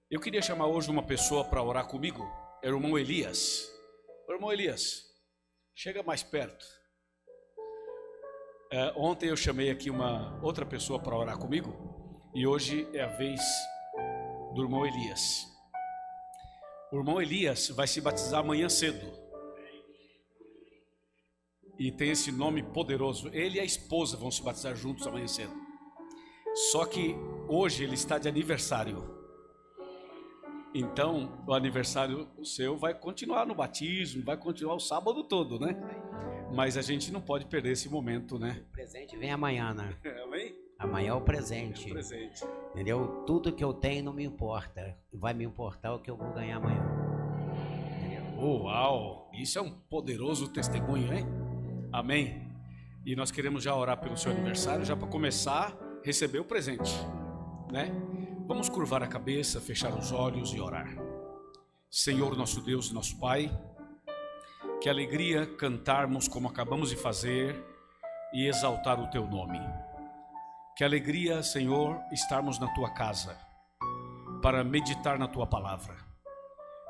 Eu queria chamar hoje uma pessoa para orar comigo, é o irmão Elias. O irmão Elias, chega mais perto. Ontem eu chamei aqui uma outra pessoa para orar comigo e hoje é a vez do irmão Elias. O irmão Elias vai se batizar amanhã cedo e tem esse nome poderoso. Ele e a esposa vão se batizar juntos amanhã cedo. Só que hoje ele está de aniversário. Então, o aniversário seu vai continuar no batismo, vai continuar o sábado todo, né? Mas a gente não pode perder esse momento, né? O presente vem amanhã, né? Amém? Amanhã é o presente. É o presente. Entendeu? Tudo que eu tenho não me importa. Vai me importar o que eu vou ganhar amanhã. Entendeu? Uau! Isso é um poderoso testemunho, hein? Amém? E nós queremos já orar pelo seu aniversário, já para começar a receber o presente, né? Vamos curvar a cabeça, fechar os olhos e orar. Senhor, nosso Deus e nosso Pai, que alegria cantarmos como acabamos de fazer e exaltar o Teu nome. Que alegria, Senhor, estarmos na Tua casa para meditar na Tua palavra.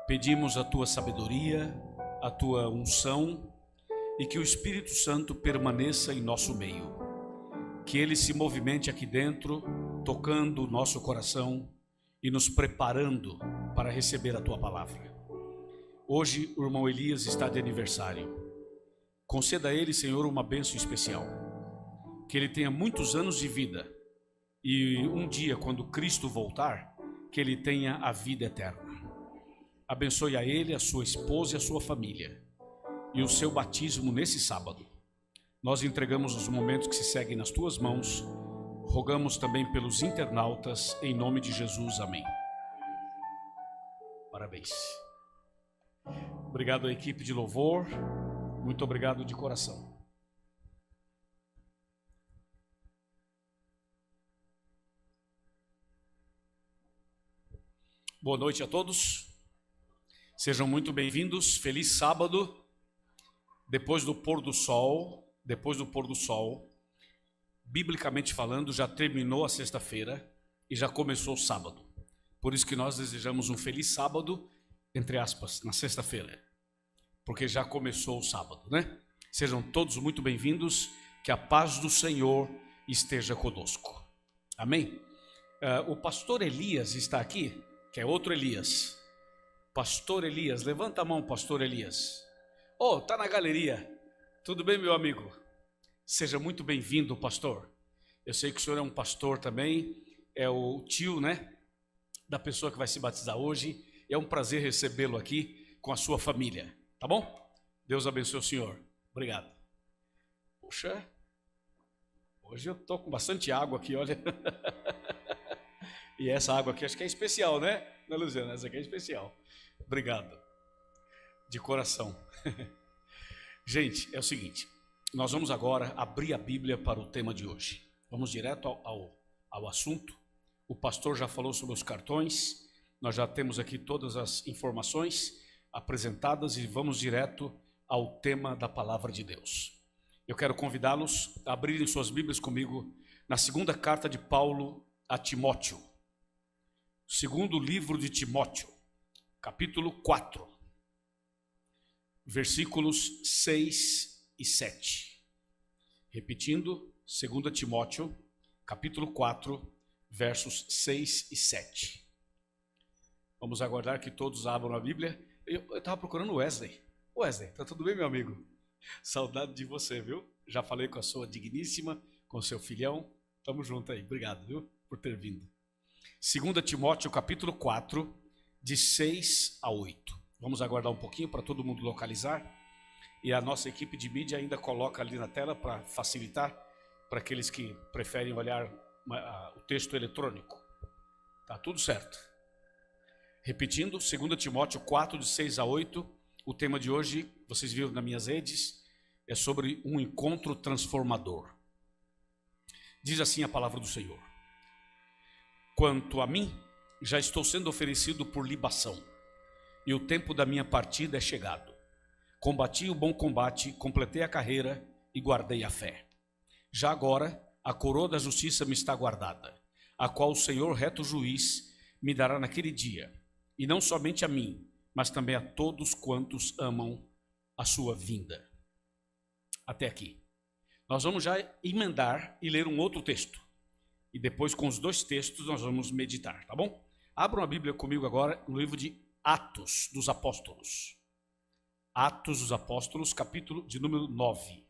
Pedimos a Tua sabedoria, a Tua unção e que o Espírito Santo permaneça em nosso meio. Que Ele se movimente aqui dentro, tocando o nosso coração e nos preparando para receber a Tua palavra. Hoje o irmão Elias está de aniversário. Conceda a ele, Senhor, uma bênção especial. Que ele tenha muitos anos de vida e um dia, quando Cristo voltar, que ele tenha a vida eterna. Abençoe a ele, a sua esposa e a sua família e o seu batismo nesse sábado. Nós entregamos os momentos que se seguem nas Tuas mãos. Rogamos também pelos internautas, em nome de Jesus, amém. Parabéns. Obrigado à equipe de louvor, muito obrigado de coração. Boa noite a todos, sejam muito bem-vindos, feliz sábado, depois do pôr do sol, biblicamente falando, já terminou a sexta-feira e já começou o sábado. Por isso que nós desejamos um feliz sábado, entre aspas, na sexta-feira, porque já começou o sábado, né? Sejam todos muito bem-vindos, que a paz do Senhor esteja conosco. Amém? O pastor Elias está aqui, que é outro Elias. Pastor Elias, levanta a mão, pastor Elias. Oh, tá na galeria. Tudo bem, meu amigo? Seja muito bem-vindo, pastor. Eu sei que o senhor é um pastor também, é o tio, né, da pessoa que vai se batizar hoje. É um prazer recebê-lo aqui com a sua família, tá bom? Deus abençoe o senhor. Obrigado. Puxa, hoje eu tô com bastante água aqui, olha. E essa água aqui acho que é especial, né, Luciana? Essa aqui é especial. Obrigado. De coração. Gente, é o seguinte. Nós vamos agora abrir a Bíblia para o tema de hoje. Vamos direto ao assunto. O pastor já falou sobre os cartões. Nós já temos aqui todas as informações apresentadas e vamos direto ao tema da palavra de Deus. Eu quero convidá-los a abrirem suas Bíblias comigo na segunda carta de Paulo a Timóteo. Segundo livro de Timóteo, capítulo 4, versículos 6 e 7. Repetindo, 2 Timóteo, capítulo 4, versos 6 e 7. Vamos aguardar que todos abram a Bíblia. Eu estava procurando o Wesley. Wesley, tá tudo bem, meu amigo? Saudade de você, viu? Já falei com a sua digníssima, com o seu filhão. Tamo junto aí. Obrigado, viu, por ter vindo. 2 Timóteo, capítulo 4, de 6 a 8. Vamos aguardar um pouquinho para todo mundo localizar. E a nossa equipe de mídia ainda coloca ali na tela para facilitar para aqueles que preferem olhar o texto eletrônico. Tá tudo certo. Repetindo, 2 Timóteo 4, de 6 a 8, o tema de hoje, vocês viram nas minhas redes, é sobre um encontro transformador. Diz assim a palavra do Senhor: quanto a mim, já estou sendo oferecido por libação, e o tempo da minha partida é chegado. Combati o bom combate, completei a carreira e guardei a fé. Já agora, a coroa da justiça me está guardada, a qual o Senhor, reto juiz, me dará naquele dia, e não somente a mim, mas também a todos quantos amam a sua vinda. Até aqui. Nós vamos já emendar e ler um outro texto. E depois, com os dois textos, nós vamos meditar, tá bom? Abram a Bíblia comigo agora no livro de Atos dos Apóstolos. Atos dos Apóstolos, capítulo de número 9.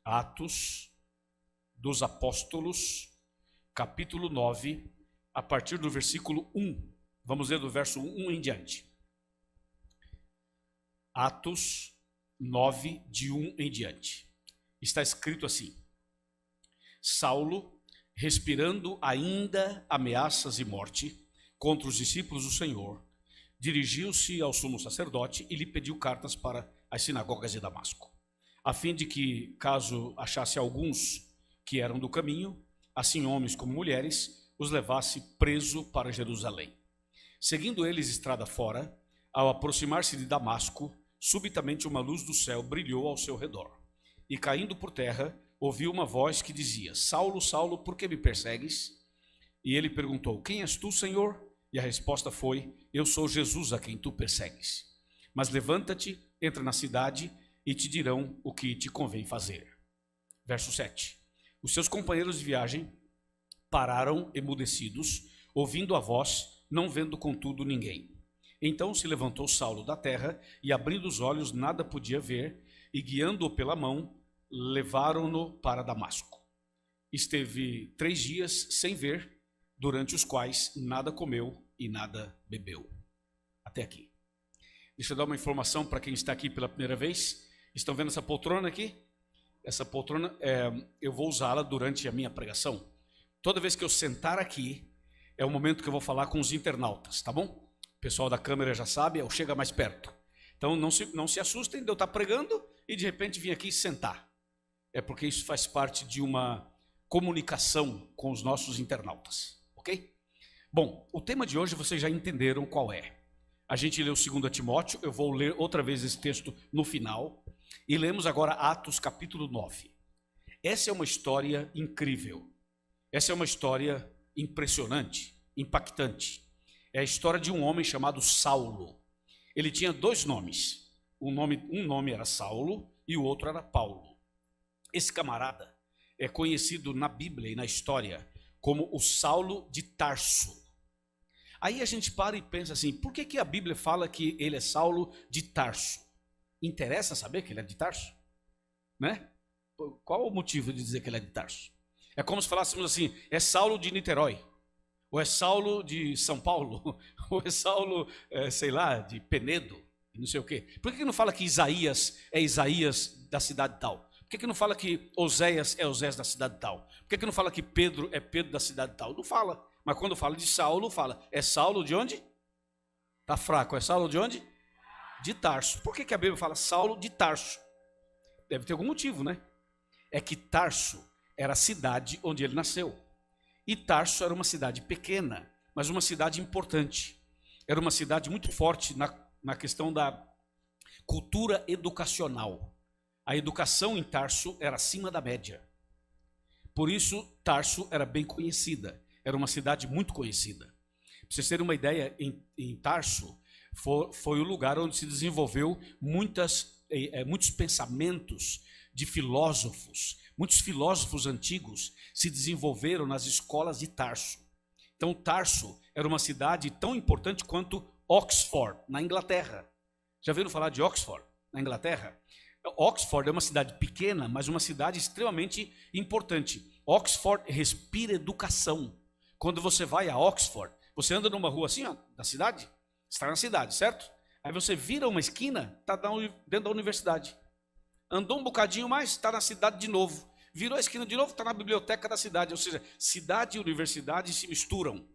Atos dos Apóstolos, capítulo 9, a partir do versículo 1. Vamos ler do verso 1 em diante. Atos 9, de 1 em diante. Está escrito assim: Saulo, respirando ainda ameaças e morte contra os discípulos do Senhor, dirigiu-se ao sumo sacerdote e lhe pediu cartas para as sinagogas de Damasco, a fim de que, caso achasse alguns que eram do caminho, assim homens como mulheres, os levasse preso para Jerusalém. Seguindo eles estrada fora, ao aproximar-se de Damasco, subitamente uma luz do céu brilhou ao seu redor. E caindo por terra, ouviu uma voz que dizia: Saulo, Saulo, por que me persegues? E ele perguntou: Quem és tu, Senhor? E a resposta foi: Eu sou Jesus a quem tu persegues. Mas levanta-te, entra na cidade e te dirão o que te convém fazer. Verso 7. Os seus companheiros de viagem pararam emudecidos, ouvindo a voz, não vendo contudo ninguém. Então se levantou Saulo da terra e, abrindo os olhos, nada podia ver, e guiando-o pela mão, levaram-no para Damasco. Esteve 3 dias sem ver, durante os quais nada comeu e nada bebeu. Até aqui. Deixa eu dar uma informação para quem está aqui pela primeira vez. Estão vendo essa poltrona aqui? Essa poltrona, eu vou usá-la durante a minha pregação. Toda vez que eu sentar aqui, é o momento que eu vou falar com os internautas, tá bom? O pessoal da câmera já sabe, eu chego mais perto. Então não se assustem de eu estar pregando e de repente vir aqui sentar. É porque isso faz parte de uma comunicação com os nossos internautas, ok? Bom, o tema de hoje vocês já entenderam qual é. A gente leu 2 Timóteo, eu vou ler outra vez esse texto no final. E lemos agora Atos capítulo 9. Essa é uma história incrível. Essa é uma história impressionante, impactante. É a história de um homem chamado Saulo. Ele tinha 2 nomes. Um nome era Saulo e o outro era Paulo. Esse camarada é conhecido na Bíblia e na história como o Saulo de Tarso. Aí a gente para e pensa assim: por que a Bíblia fala que ele é Saulo de Tarso? Interessa saber que ele é de Tarso? Né? Qual o motivo de dizer que ele é de Tarso? É como se falássemos assim: é Saulo de Niterói, ou é Saulo de São Paulo, ou é Saulo, sei lá, de Penedo, não sei o quê. Por que não fala que Isaías é Isaías da cidade tal? Por que não fala que Oséias é Oséias da cidade tal? Por que não fala que Pedro é Pedro da cidade tal? Não fala. Mas quando fala de Saulo, fala: é Saulo de onde? Tá fraco. É Saulo de onde? De Tarso. Por que a Bíblia fala Saulo de Tarso? Deve ter algum motivo, né? É que Tarso era a cidade onde ele nasceu. E Tarso era uma cidade pequena, mas uma cidade importante. Era uma cidade muito forte na questão da cultura educacional. A educação em Tarso era acima da média. Por isso, Tarso era bem conhecida. Era uma cidade muito conhecida. Para vocês terem uma ideia, em Tarso, foi o lugar onde se desenvolveu muitos pensamentos de filósofos. Muitos filósofos antigos se desenvolveram nas escolas de Tarso. Então, Tarso era uma cidade tão importante quanto Oxford, na Inglaterra. Já ouviram falar de Oxford, na Inglaterra? Oxford é uma cidade pequena, mas uma cidade extremamente importante. Oxford respira educação. Quando você vai a Oxford, você anda numa rua assim, ó, da cidade, está na cidade, certo? Aí você vira uma esquina, está dentro da universidade. Andou um bocadinho mais, está na cidade de novo. Virou a esquina de novo, está na biblioteca da cidade. Ou seja, cidade e universidade se misturam.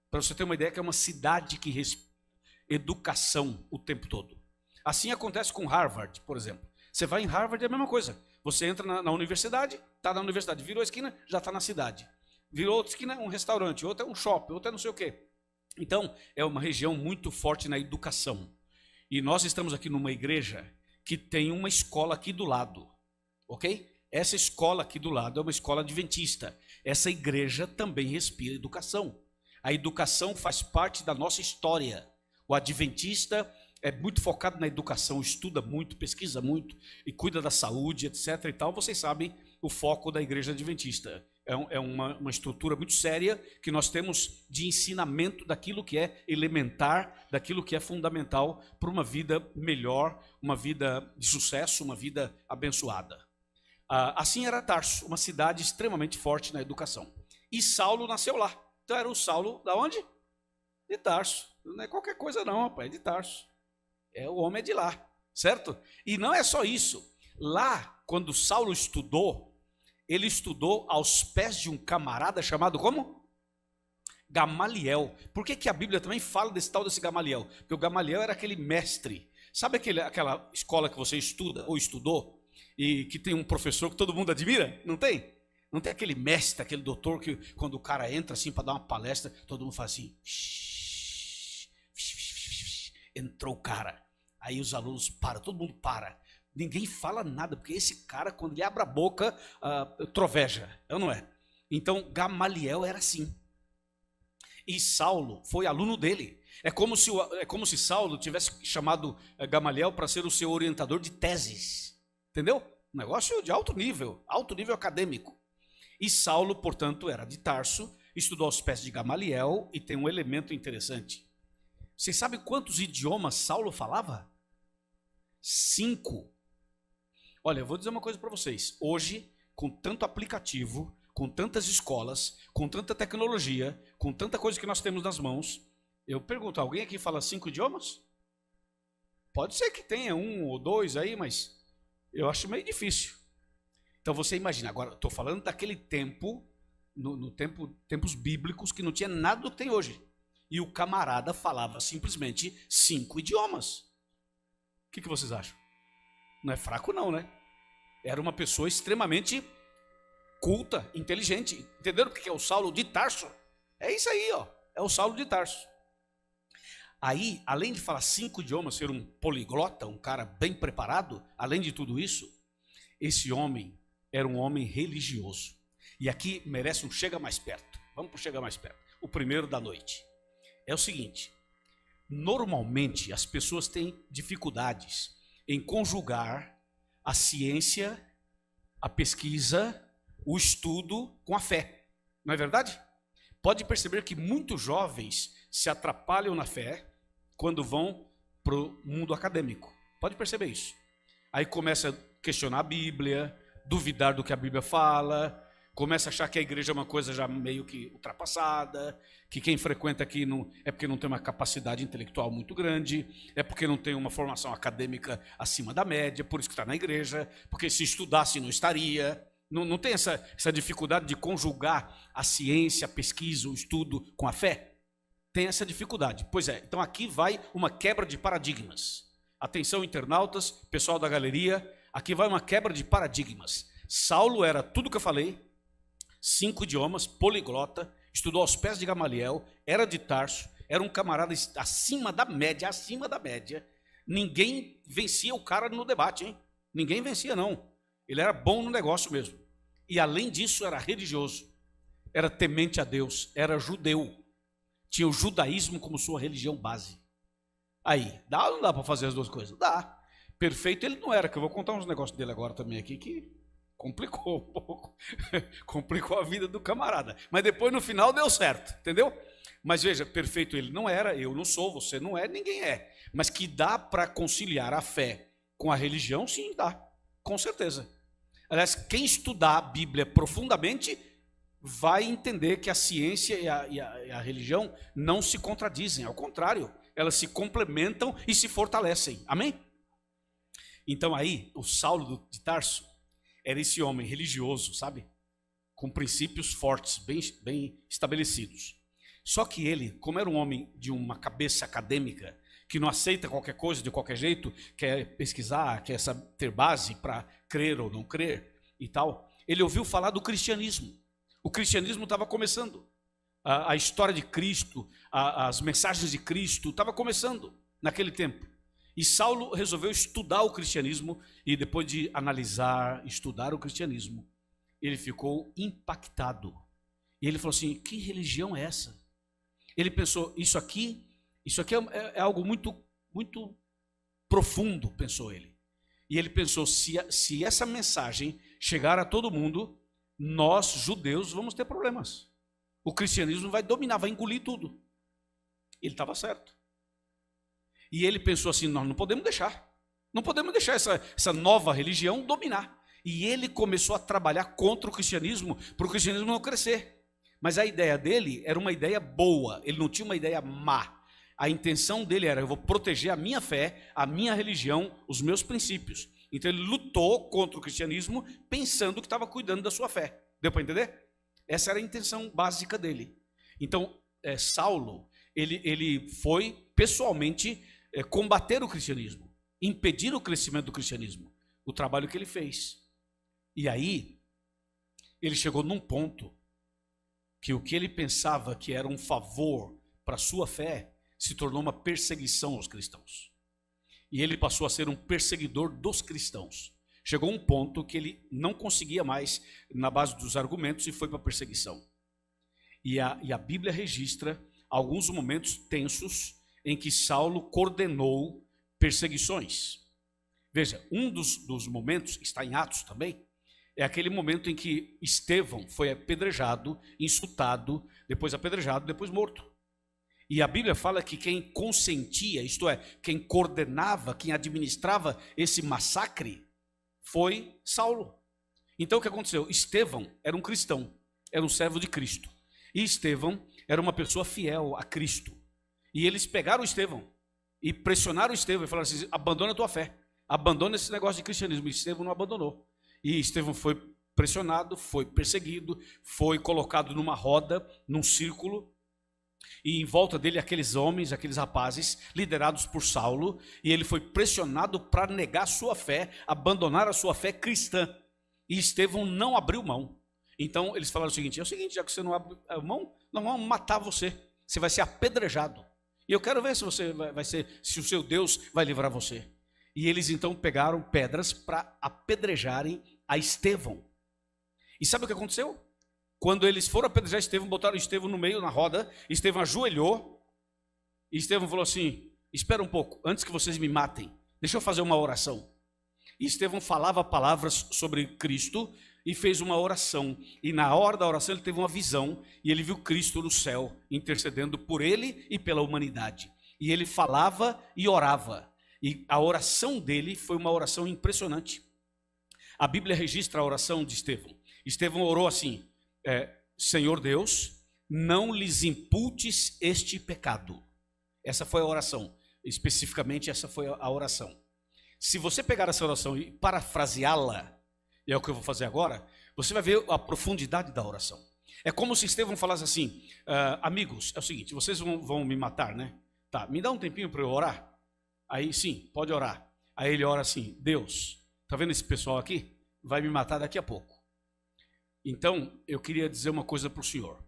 Para você ter uma ideia que é uma cidade que respira educação o tempo todo. Assim acontece com Harvard, por exemplo. Você vai em Harvard, é a mesma coisa. Você entra na universidade, está na universidade. Virou a esquina, já está na cidade. Virou outra esquina, um restaurante. Outra é um shopping, outra é não sei o quê. Então, é uma região muito forte na educação. E nós estamos aqui numa igreja que tem uma escola aqui do lado, ok? Essa escola aqui do lado é uma escola adventista. Essa igreja também respira educação. A educação faz parte da nossa história. O adventista é muito focado na educação, estuda muito, pesquisa muito e cuida da saúde, etc. e tal. Vocês sabem o foco da igreja adventista. É uma estrutura muito séria que nós temos de ensinamento daquilo que é elementar, daquilo que é fundamental para uma vida melhor, uma vida de sucesso, uma vida abençoada. Assim era Tarso, uma cidade extremamente forte na educação. E Saulo nasceu lá. Então era o Saulo da onde? De Tarso. Não é qualquer coisa não, rapaz, é de Tarso. O homem é de lá, certo? E não é só isso. Lá, quando Saulo estudou, ele estudou aos pés de um camarada chamado como? Gamaliel. Por que a Bíblia também fala desse tal desse Gamaliel? Porque o Gamaliel era aquele mestre. Sabe aquela escola que você estuda ou estudou e que tem um professor que todo mundo admira? Não tem? Não tem aquele mestre, aquele doutor que quando o cara entra assim para dar uma palestra, todo mundo faz assim. Entrou o cara. Aí os alunos param, todo mundo para. Ninguém fala nada, porque esse cara, quando ele abre a boca, troveja, não é? Então, Gamaliel era assim. E Saulo foi aluno dele. É como se Saulo tivesse chamado Gamaliel para ser o seu orientador de teses. Entendeu? Um negócio de alto nível acadêmico. E Saulo, portanto, era de Tarso, estudou aos pés de Gamaliel, e tem um elemento interessante. Vocês sabem quantos idiomas Saulo falava? 5. Olha, eu vou dizer uma coisa para vocês. Hoje, com tanto aplicativo, com tantas escolas, com tanta tecnologia, com tanta coisa que nós temos nas mãos, eu pergunto, alguém aqui fala 5 idiomas? Pode ser que tenha 1 ou 2 aí, mas eu acho meio difícil. Então você imagina, agora estou falando daquele tempo, tempos bíblicos, que não tinha nada do que tem hoje. E o camarada falava simplesmente 5 idiomas. O que vocês acham? Não é fraco não, né? Era uma pessoa extremamente culta, inteligente. Entenderam o que é o Saulo de Tarso? É isso aí, ó. É o Saulo de Tarso. Aí, além de falar 5 idiomas, ser um poliglota, um cara bem preparado, além de tudo isso, esse homem era um homem religioso. E aqui merece um chega mais perto. Vamos para o chega mais perto. O primeiro da noite. É o seguinte, normalmente as pessoas têm dificuldades em conjugar a ciência, a pesquisa, o estudo com a fé. Não é verdade? Pode perceber que muitos jovens se atrapalham na fé quando vão para o mundo acadêmico. Pode perceber isso. Aí começa a questionar a Bíblia, duvidar do que a Bíblia fala, começa a achar que a igreja é uma coisa já meio que ultrapassada, que quem frequenta aqui é porque não tem uma capacidade intelectual muito grande, é porque não tem uma formação acadêmica acima da média, por isso que está na igreja, porque se estudasse não estaria. Não tem essa dificuldade de conjugar a ciência, a pesquisa, o estudo com a fé? Tem essa dificuldade. Pois é, então aqui vai uma quebra de paradigmas. Atenção, internautas, pessoal da galeria, aqui vai uma quebra de paradigmas. Saulo era tudo o que eu falei, 5 idiomas, poliglota, estudou aos pés de Gamaliel, era de Tarso, era um camarada acima da média, ninguém vencia o cara no debate, hein? Ninguém vencia não, ele era bom no negócio mesmo, e além disso era religioso, era temente a Deus, era judeu, tinha o judaísmo como sua religião base. Aí, dá ou não dá para fazer as duas coisas? Dá. Perfeito ele não era, que eu vou contar uns negócios dele agora também aqui, que complicou um pouco, complicou a vida do camarada, mas depois no final deu certo, entendeu? Mas veja, perfeito ele não era, eu não sou, você não é, ninguém é, mas que dá para conciliar a fé com a religião, sim, dá, com certeza. Aliás, quem estudar a Bíblia profundamente vai entender que a ciência e a religião não se contradizem, ao contrário, elas se complementam e se fortalecem, amém? Então aí, o Saulo de Tarso era esse homem religioso, sabe? Com princípios fortes, bem estabelecidos. Só que ele, como era um homem de uma cabeça acadêmica, que não aceita qualquer coisa de qualquer jeito, quer pesquisar, quer ter base para crer ou não crer e tal, ele ouviu falar do cristianismo. O cristianismo estava começando. A história de Cristo, as mensagens de Cristo, estava começando naquele tempo. E Saulo resolveu estudar o cristianismo, e depois de analisar, estudar o cristianismo, ele ficou impactado. E ele falou assim, que religião é essa? Ele pensou, isso aqui é algo muito, muito profundo, pensou ele. E ele pensou, se essa mensagem chegar a todo mundo, nós, judeus, vamos ter problemas. O cristianismo vai dominar, vai engolir tudo. Ele estava certo. E ele pensou assim, nós não podemos deixar. Não podemos deixar essa nova religião dominar. E ele começou a trabalhar contra o cristianismo, para o cristianismo não crescer. Mas a ideia dele era uma ideia boa, ele não tinha uma ideia má. A intenção dele era, eu vou proteger a minha fé, a minha religião, os meus princípios. Então ele lutou contra o cristianismo, pensando que estava cuidando da sua fé. Deu para entender? Essa era a intenção básica dele. Então, Saulo, ele foi pessoalmente combater o cristianismo, impedir o crescimento do cristianismo. O trabalho que ele fez. E aí, ele chegou num ponto que o que ele pensava que era um favor para a sua fé, se tornou uma perseguição aos cristãos. E ele passou a ser um perseguidor dos cristãos. Chegou um ponto que ele não conseguia mais, na base dos argumentos, e foi para a perseguição. E a Bíblia registra alguns momentos tensos em que Saulo coordenou perseguições. Veja, um dos momentos, está em Atos também, é aquele momento em que Estevão foi apedrejado, insultado, depois apedrejado, depois morto. E a Bíblia fala que quem consentia, isto é, quem coordenava, quem administrava esse massacre, foi Saulo. Então o que aconteceu? Estevão era um cristão, era um servo de Cristo. E Estevão era uma pessoa fiel a Cristo. E eles pegaram Estevão e pressionaram Estevão e falaram assim, abandona a tua fé, abandona esse negócio de cristianismo. E Estevão não abandonou. E Estevão foi pressionado, foi perseguido, foi colocado numa roda, num círculo, e em volta dele aqueles homens, aqueles rapazes, liderados por Saulo, e ele foi pressionado para negar sua fé, abandonar a sua fé cristã. E Estevão não abriu mão. Então eles falaram o seguinte, já que você não abre mão, nós vamos matar você, você vai ser apedrejado. E eu quero ver se você se o seu Deus vai livrar você. E eles então pegaram pedras para apedrejarem a Estevão. E sabe o que aconteceu? Quando eles foram apedrejar Estevão, botaram Estevão no meio, na roda, Estevão ajoelhou, e Estevão falou assim, espera um pouco, antes que vocês me matem, deixa eu fazer uma oração. E Estevão falava palavras sobre Cristo, e fez uma oração, e na hora da oração ele teve uma visão, e ele viu Cristo no céu, intercedendo por ele e pela humanidade. E ele falava e orava. E a oração dele foi uma oração impressionante. A Bíblia registra a oração de Estevão. Estevão orou assim, Senhor Deus, não lhes imputes este pecado. Essa foi a oração. Especificamente essa foi a oração. Se você pegar essa oração e parafraseá-la, e é o que eu vou fazer agora, você vai ver a profundidade da oração. É como se Estevão falasse assim, amigos, é o seguinte, vocês vão me matar, né? Tá, me dá um tempinho para eu orar? Aí sim, pode orar. Aí ele ora assim, Deus, tá vendo esse pessoal aqui? Vai me matar daqui a pouco. Então, eu queria dizer uma coisa para o senhor.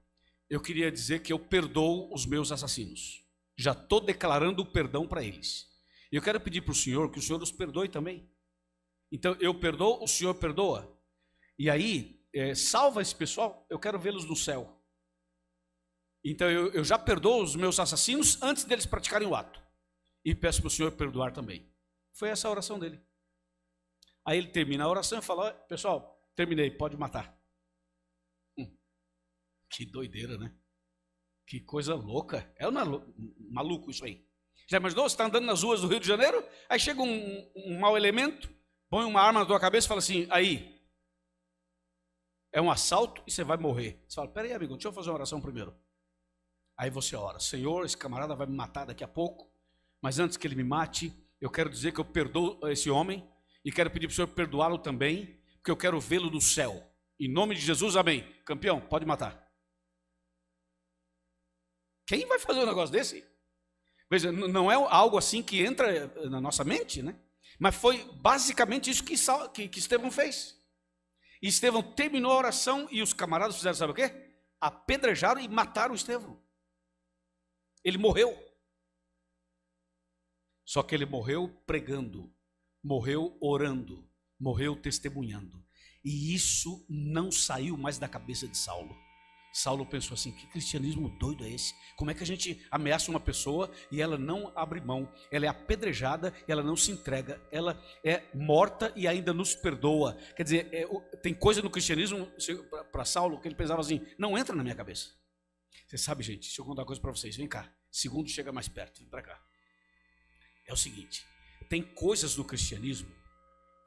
Eu queria dizer que eu perdoo os meus assassinos. Já estou declarando o perdão para eles. Eu quero pedir para o senhor que o senhor os perdoe também. Então, eu perdoo, o senhor perdoa. E aí, salva esse pessoal, eu quero vê-los no céu. Então, eu já perdoo os meus assassinos antes deles praticarem o ato. E peço para o senhor perdoar também. Foi essa a oração dele. Aí ele termina a oração e fala, pessoal, terminei, pode matar. Que doideira, né? Que coisa louca. É maluco isso aí. Já imaginou? Você está andando nas ruas do Rio de Janeiro, aí chega um mau elemento, põe uma arma na tua cabeça e fala assim, aí, é um assalto e você vai morrer. Você fala, peraí, amigo, deixa eu fazer uma oração primeiro. Aí você ora, Senhor, esse camarada vai me matar daqui a pouco, mas antes que ele me mate, eu quero dizer que eu perdoo esse homem e quero pedir para o Senhor perdoá-lo também, porque eu quero vê-lo no céu. Em nome de Jesus, amém. Campeão, pode matar. Quem vai fazer um negócio desse? Veja, não é algo assim que entra na nossa mente, né? Mas foi basicamente isso que Estevão fez. E Estevão terminou a oração e os camaradas fizeram, sabe o quê? Apedrejaram e mataram Estevão. Ele morreu. Só que ele morreu pregando, morreu orando, morreu testemunhando. E isso não saiu mais da cabeça de Saulo. Saulo pensou assim, que cristianismo doido é esse? Como é que a gente ameaça uma pessoa e ela não abre mão? Ela é apedrejada, ela não se entrega, ela é morta e ainda nos perdoa. Quer dizer, tem coisa no cristianismo, para Saulo, que ele pensava assim, não entra na minha cabeça. Você sabe, gente, deixa eu contar uma coisa para vocês, vem cá. Segundo chega mais perto, vem para cá. É o seguinte, tem coisas no cristianismo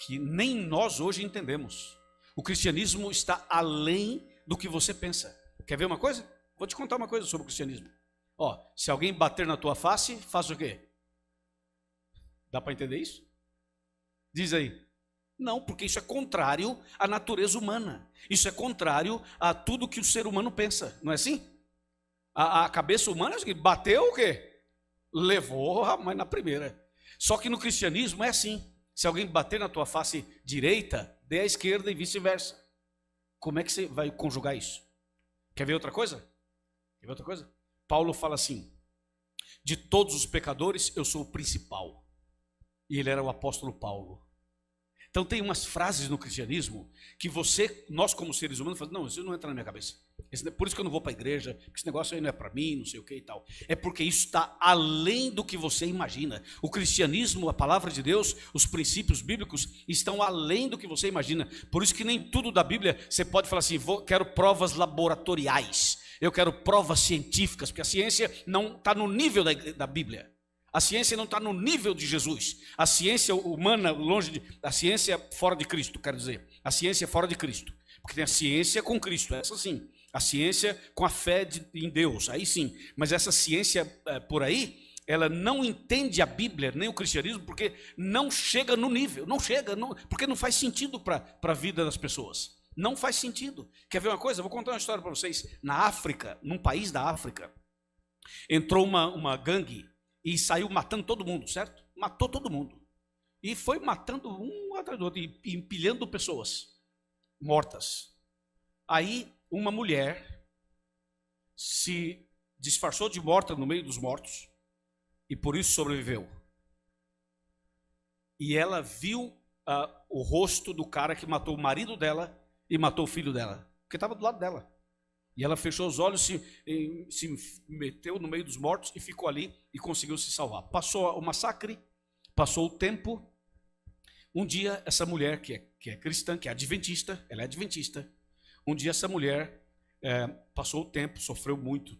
que nem nós hoje entendemos. O cristianismo está além do que você pensa. Quer ver uma coisa? Vou te contar uma coisa sobre o cristianismo. Ó, se alguém bater na tua face, faz o quê? Dá para entender isso? Diz aí. Não, porque isso é contrário à natureza humana. Isso é contrário a tudo que o ser humano pensa. Não é assim? A cabeça humana é o seguinte, bateu o quê? Levou, mas na primeira. Só que no cristianismo é assim. Se alguém bater na tua face direita, dê à esquerda e vice-versa. Como é que você vai conjugar isso? Quer ver outra coisa? Quer ver outra coisa? Paulo fala assim, de todos os pecadores eu sou o principal. E ele era o apóstolo Paulo. Então tem umas frases no cristianismo que nós como seres humanos, falamos, não, isso não entra na minha cabeça. Por isso que eu não vou para a igreja, porque esse negócio aí não é para mim, não sei o que e tal. É porque isso está além do que você imagina. O cristianismo, a palavra de Deus, os princípios bíblicos estão além do que você imagina. Por isso que nem tudo da Bíblia você pode falar assim, quero provas laboratoriais, eu quero provas científicas, porque a ciência não está no nível da Bíblia. A ciência não está no nível de Jesus. A ciência humana, a ciência fora de Cristo, quero dizer. A ciência fora de Cristo. Porque tem a ciência com Cristo, essa sim. A ciência com a fé em Deus, aí sim. Mas essa ciência por aí, ela não entende a Bíblia, nem o cristianismo, porque não chega no nível. Não chega, porque não faz sentido para a vida das pessoas. Não faz sentido. Quer ver uma coisa? Eu vou contar uma história para vocês. Na África, num país da África, entrou uma gangue e saiu matando todo mundo, certo? Matou todo mundo. E foi matando um atrás do outro, e empilhando pessoas mortas. Aí uma mulher se disfarçou de morta no meio dos mortos e por isso sobreviveu. E ela viu o rosto do cara que matou o marido dela e matou o filho dela, porque estava do lado dela. E ela fechou os olhos, se meteu no meio dos mortos e ficou ali e conseguiu se salvar. Passou o massacre, passou o tempo. Um dia, essa mulher que é cristã, que é adventista, ela é adventista. Um dia, essa mulher passou o tempo, sofreu muito,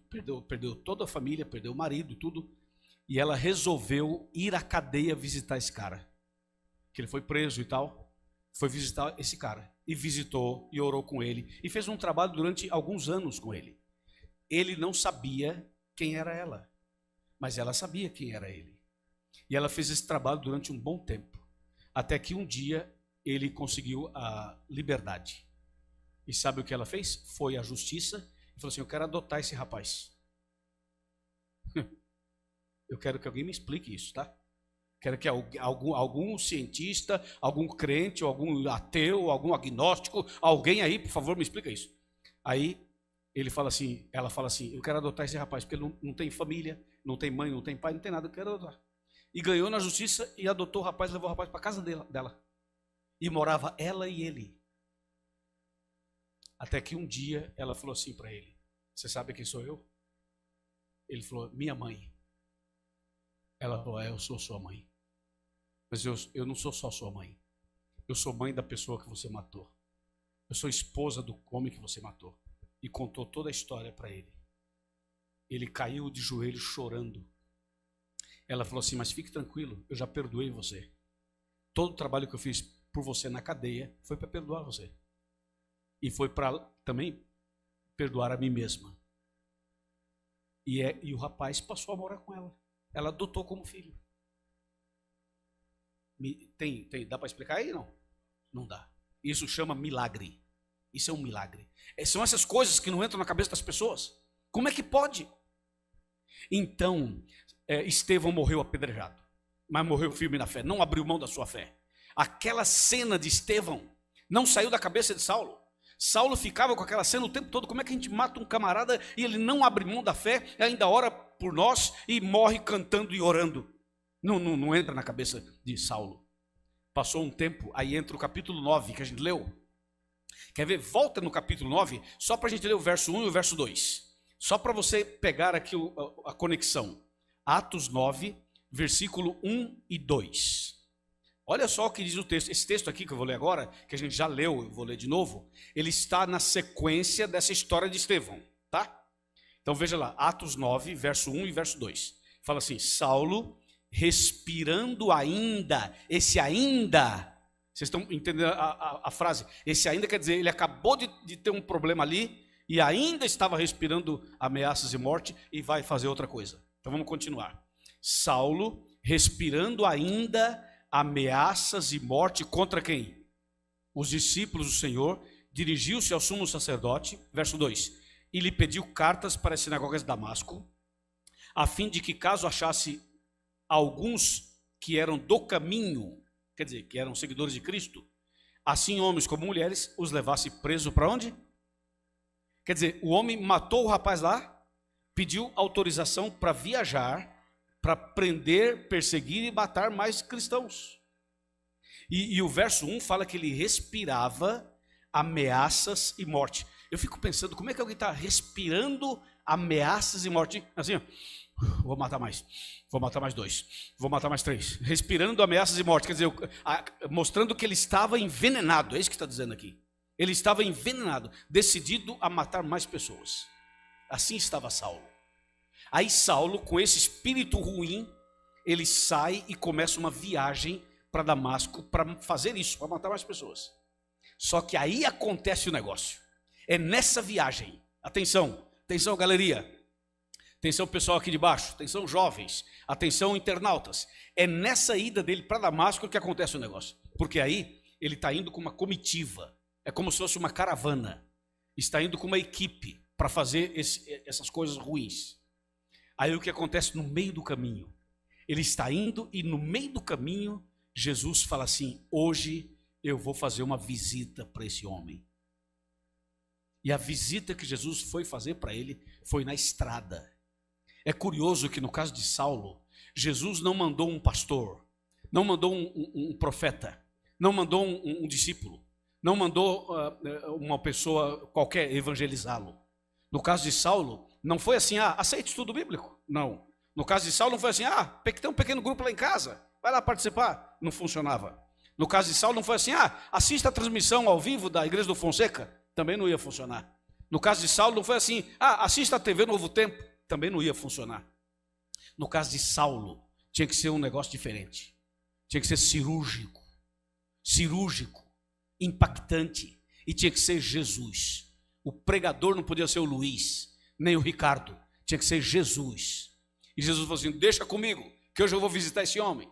perdeu toda a família, perdeu o marido, tudo. E ela resolveu ir à cadeia visitar esse cara, que ele foi preso e tal. Foi visitar esse cara. E visitou, e orou com ele. E fez um trabalho durante alguns anos com ele. Ele não sabia quem era ela. Mas ela sabia quem era ele. E ela fez esse trabalho durante um bom tempo. Até que um dia ele conseguiu a liberdade. E sabe o que ela fez? Foi à justiça e falou assim, eu quero adotar esse rapaz. Eu quero que alguém me explique isso, tá? Quero que algum cientista, algum crente, algum ateu, algum agnóstico, alguém aí, por favor, me explica isso. Aí ela fala assim, eu quero adotar esse rapaz, porque ele não tem família, não tem mãe, não tem pai, não tem nada, eu quero adotar. E ganhou na justiça e adotou o rapaz, levou o rapaz para a casa dela. E morava ela e ele. Até que um dia ela falou assim para ele, você sabe quem sou eu? Ele falou, minha mãe. Ela falou, eu sou sua mãe. Mas eu não sou só sua mãe. Eu sou mãe da pessoa que você matou. Eu sou esposa do homem que você matou. E contou toda a história para ele. Ele caiu de joelhos chorando. Ela falou assim, mas fique tranquilo, eu já perdoei você. Todo o trabalho que eu fiz por você na cadeia foi para perdoar você. E foi para também perdoar a mim mesma. E o rapaz passou a morar com ela. Ela adotou como filho. Dá para explicar aí? Não? Não dá. Isso chama milagre. Isso é um milagre. São essas coisas que não entram na cabeça das pessoas. Como é que pode? Então, Estevão morreu apedrejado, mas morreu firme na fé, não abriu mão da sua fé. Aquela cena de Estevão não saiu da cabeça de Saulo. Saulo ficava com aquela cena o tempo todo. Como é que a gente mata um camarada e ele não abre mão da fé, ainda ora por nós e morre cantando e orando? Não entra na cabeça de Saulo. Passou um tempo, aí entra o capítulo 9 que a gente leu. Quer ver? Volta no capítulo 9, só para a gente ler o verso 1 e o verso 2. Só para você pegar aqui a conexão. Atos 9, versículo 1 e 2. Olha só o que diz o texto. Esse texto aqui que eu vou ler agora, que a gente já leu, eu vou ler de novo, ele está na sequência dessa história de Estevão, tá? Então veja lá, Atos 9, verso 1 e verso 2. Fala assim: Saulo, respirando ainda, esse ainda, vocês estão entendendo a frase? Esse ainda quer dizer, ele acabou de ter um problema ali, e ainda estava respirando ameaças de morte, e vai fazer outra coisa. Então vamos continuar. Saulo, respirando ainda ameaças e morte contra quem? Os discípulos do Senhor, dirigiu-se ao sumo sacerdote, verso 2, e lhe pediu cartas para as sinagogas de Damasco, a fim de que, caso achasse alguns que eram do caminho, quer dizer, que eram seguidores de Cristo, assim homens como mulheres, os levasse preso para onde? Quer dizer, o homem matou o rapaz lá, pediu autorização para viajar, para prender, perseguir e matar mais cristãos. E o verso 1 fala que ele respirava ameaças e morte. Eu fico pensando, como é que alguém está respirando ameaças e morte? Assim, ó, vou matar mais 2, vou matar mais 3. Respirando ameaças e morte, quer dizer, mostrando que ele estava envenenado, é isso que está dizendo aqui. Ele estava envenenado, decidido a matar mais pessoas. Assim estava Saulo. Aí Saulo, com esse espírito ruim, ele sai e começa uma viagem para Damasco para fazer isso, para matar mais pessoas. Só que aí acontece o negócio. É nessa viagem, atenção, atenção galeria, atenção pessoal aqui de baixo, atenção jovens, atenção internautas. É nessa ida dele para Damasco que acontece o negócio. Porque aí ele está indo com uma comitiva, é como se fosse uma caravana, está indo com uma equipe para fazer essas coisas ruins. Aí o que acontece no meio do caminho? Ele está indo e no meio do caminho, Jesus fala assim: hoje eu vou fazer uma visita para esse homem. E a visita que Jesus foi fazer para ele foi na estrada. É curioso que no caso de Saulo, Jesus não mandou um pastor, não mandou um profeta, não mandou um discípulo, não mandou uma pessoa qualquer evangelizá-lo. No caso de Saulo, não foi assim: aceite estudo bíblico. Não. No caso de Saulo não foi assim: tem um pequeno grupo lá em casa, vai lá participar. Não funcionava. No caso de Saulo não foi assim: assista a transmissão ao vivo da Igreja do Fonseca. Também não ia funcionar. No caso de Saulo não foi assim: assista a TV Novo Tempo. Também não ia funcionar. No caso de Saulo, tinha que ser um negócio diferente. Tinha que ser cirúrgico, impactante, e tinha que ser Jesus. O pregador não podia ser o Luiz, nem o Ricardo, tinha que ser Jesus. E Jesus falou assim: deixa comigo, que hoje eu vou visitar esse homem.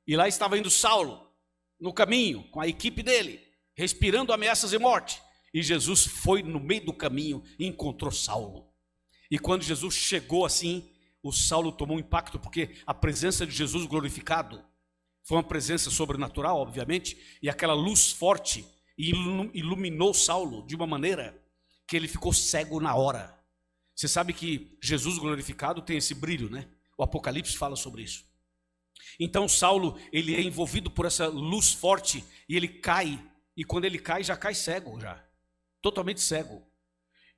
E lá estava indo Saulo, no caminho, com a equipe dele, respirando ameaças de morte. E Jesus foi no meio do caminho e encontrou Saulo. E quando Jesus chegou assim, o Saulo tomou um impacto, porque a presença de Jesus glorificado foi uma presença sobrenatural, obviamente, e aquela luz forte iluminou Saulo de uma maneira que ele ficou cego na hora. Você sabe que Jesus glorificado tem esse brilho, né? O Apocalipse fala sobre isso. Então Saulo, ele é envolvido por essa luz forte e ele cai. E quando ele cai, já cai cego, já. Totalmente cego.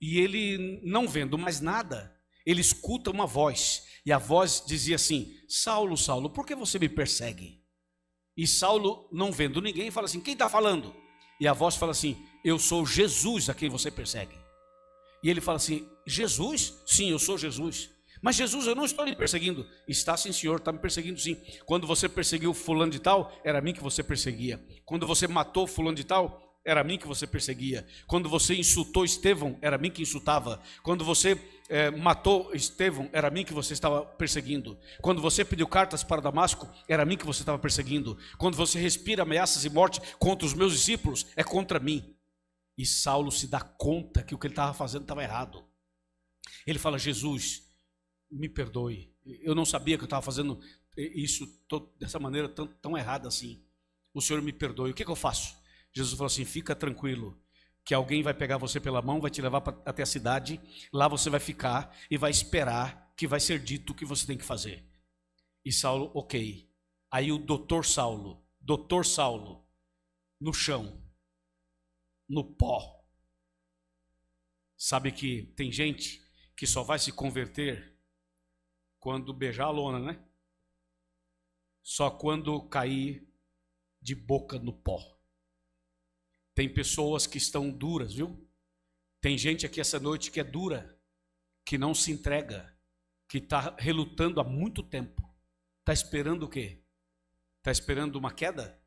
E ele, não vendo mais nada, ele escuta uma voz. E a voz dizia assim: Saulo, Saulo, por que você me persegue? E Saulo, não vendo ninguém, fala assim: quem está falando? E a voz fala assim: eu sou Jesus a quem você persegue. E ele fala assim: Jesus? Sim, eu sou Jesus. Mas Jesus, eu não estou lhe perseguindo. Está sim, senhor, está me perseguindo sim. Quando você perseguiu fulano de tal, era a mim que você perseguia. Quando você matou fulano de tal, era a mim que você perseguia. Quando você insultou Estevão, era a mim que insultava. Quando você matou Estevão, era a mim que você estava perseguindo. Quando você pediu cartas para Damasco, era a mim que você estava perseguindo. Quando você respira ameaças e morte contra os meus discípulos, é contra mim. E Saulo se dá conta que o que ele estava fazendo estava errado. Ele fala: Jesus, me perdoe, eu não sabia que eu estava fazendo isso dessa maneira tão errada assim. O Senhor me perdoe, o que eu faço? Jesus falou assim: fica tranquilo, que alguém vai pegar você pela mão, vai te levar até a cidade, lá você vai ficar e vai esperar que vai ser dito o que você tem que fazer. E Saulo, ok. Aí o doutor Saulo, no chão, no pó. Sabe que tem gente que só vai se converter quando beijar a lona, né? Só quando cair de boca no pó. Tem pessoas que estão duras, viu? Tem gente aqui essa noite que é dura, que não se entrega, que está relutando há muito tempo. Está esperando o quê? Está esperando uma queda?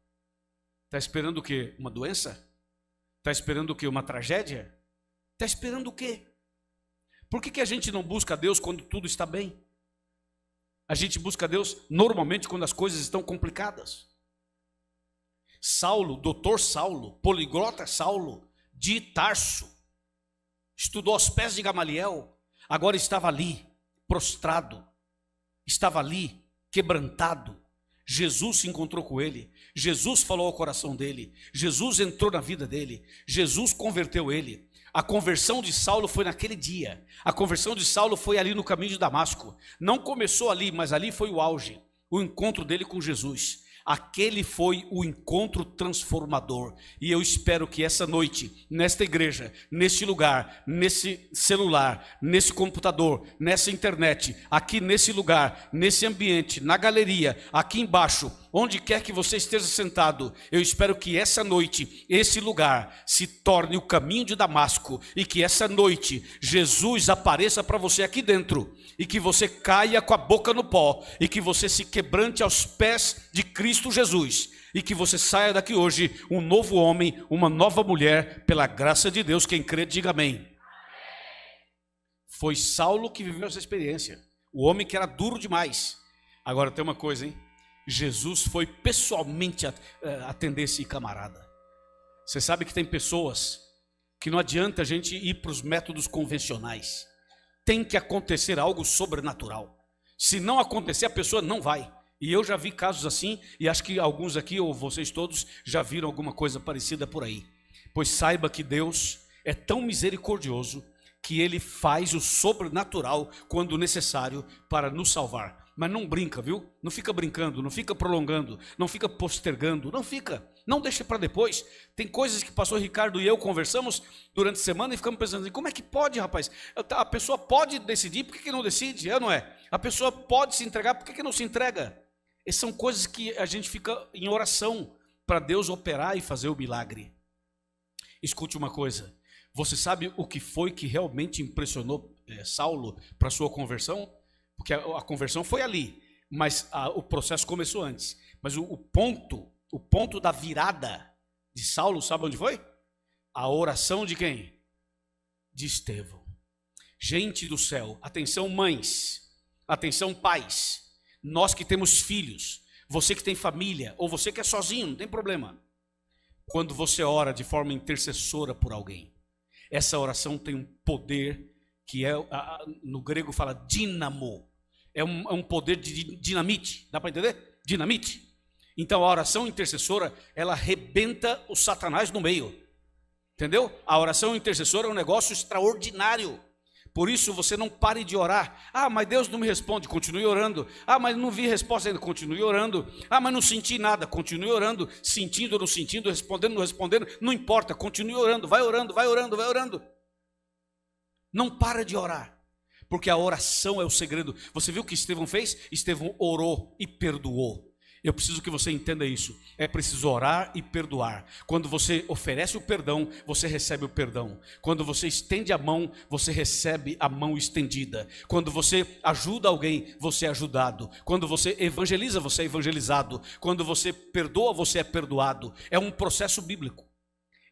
Está esperando o quê? Uma doença? Está esperando o quê? Uma tragédia? Está esperando o quê? Por que a gente não busca Deus quando tudo está bem? A gente busca Deus normalmente quando as coisas estão complicadas. Saulo, doutor Saulo, poliglota Saulo, de Tarso, estudou aos pés de Gamaliel, agora estava ali, prostrado, estava ali, quebrantado. Jesus se encontrou com ele, Jesus falou ao coração dele, Jesus entrou na vida dele, Jesus converteu ele. A conversão de Saulo foi naquele dia, a conversão de Saulo foi ali no caminho de Damasco. Não começou ali, mas ali foi o auge, o encontro dele com Jesus. Aquele foi o encontro transformador. E eu espero que essa noite, nesta igreja, neste lugar, nesse celular, nesse computador, nessa internet, aqui nesse lugar, nesse ambiente, na galeria, aqui embaixo, onde quer que você esteja sentado, eu espero que essa noite, esse lugar se torne o caminho de Damasco, e que essa noite Jesus apareça para você aqui dentro, e que você caia com a boca no pó, e que você se quebrante aos pés de Cristo Jesus, e que você saia daqui hoje um novo homem, uma nova mulher, pela graça de Deus. Quem crê, diga amém. Foi Saulo que viveu essa experiência, o homem que era duro demais. Agora tem uma coisa, hein? Jesus foi pessoalmente atender esse camarada. Você sabe que tem pessoas que não adianta a gente ir para os métodos convencionais. Tem que acontecer algo sobrenatural. Se não acontecer, a pessoa não vai. E eu já vi casos assim, e acho que alguns aqui, ou vocês todos, já viram alguma coisa parecida por aí. Pois saiba que Deus é tão misericordioso que Ele faz o sobrenatural quando necessário para nos salvar. Mas não brinca, viu? Não fica brincando, não fica prolongando, não fica postergando, não fica. Não deixa para depois. Tem coisas que o pastor Ricardo e eu conversamos durante a semana e ficamos pensando, como é que pode, rapaz? A pessoa pode decidir, por que não decide? É ou não é? A pessoa pode se entregar, por que não se entrega? Essas são coisas que a gente fica em oração para Deus operar e fazer o milagre. Escute uma coisa, você sabe o que foi que realmente impressionou Saulo para sua conversão? Porque a conversão foi ali, mas o processo começou antes. Mas o ponto da virada de Saulo, sabe onde foi? A oração de quem? De Estevão. Gente do céu, atenção mães, atenção pais, nós que temos filhos, você que tem família, ou você que é sozinho, não tem problema. Quando você ora de forma intercessora por alguém, essa oração tem um poder que no grego fala dínamo, é um poder de dinamite, dá para entender? Dinamite. Então a oração intercessora, ela arrebenta o Satanás no meio, entendeu? A oração intercessora é um negócio extraordinário. Por isso você não pare de orar. Ah, mas Deus não me responde, continue orando. Ah, mas não vi resposta ainda, continue orando. Ah, mas não senti nada, continue orando. Sentindo ou não sentindo, respondendo ou não respondendo, não importa, continue orando, vai orando, vai orando, vai orando. Não para de orar, porque a oração é o segredo. Você viu o que Estevão fez? Estevão orou e perdoou. Eu preciso que você entenda isso. É preciso orar e perdoar. Quando você oferece o perdão, você recebe o perdão. Quando você estende a mão, você recebe a mão estendida. Quando você ajuda alguém, você é ajudado. Quando você evangeliza, você é evangelizado. Quando você perdoa, você é perdoado. É um processo bíblico.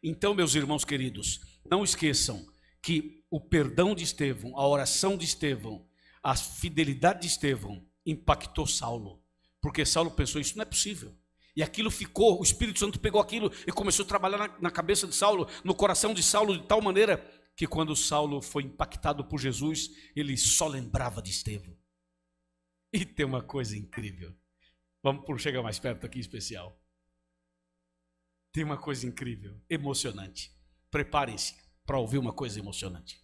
Então, meus irmãos queridos, não esqueçam que o perdão de Estevão, a oração de Estevão, a fidelidade de Estevão impactou Saulo. Porque Saulo pensou, isso não é possível. E aquilo ficou, o Espírito Santo pegou aquilo e começou a trabalhar na cabeça de Saulo, no coração de Saulo, de tal maneira que quando Saulo foi impactado por Jesus, ele só lembrava de Estevão. E tem uma coisa incrível. Vamos chegar mais perto aqui, especial. Tem uma coisa incrível, emocionante. Preparem-se para ouvir uma coisa emocionante.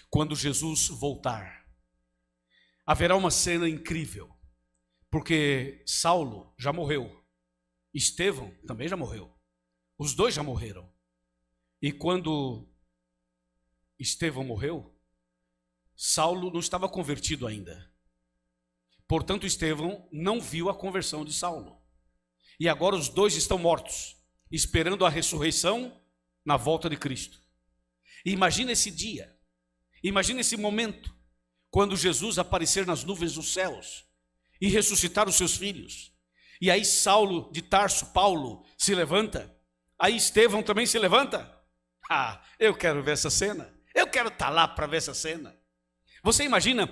Quando Jesus voltar, haverá uma cena incrível. Porque Saulo já morreu, Estevão também já morreu, os dois já morreram. E quando Estevão morreu, Saulo não estava convertido ainda. Portanto, Estevão não viu a conversão de Saulo. E agora os dois estão mortos, esperando a ressurreição na volta de Cristo. E imagina esse dia, imagina esse momento, quando Jesus aparecer nas nuvens dos céus e ressuscitar os seus filhos. E aí Saulo de Tarso, Paulo, se levanta. Aí Estevão também se levanta. Ah, eu quero ver essa cena. Eu quero estar lá para ver essa cena. Você imagina,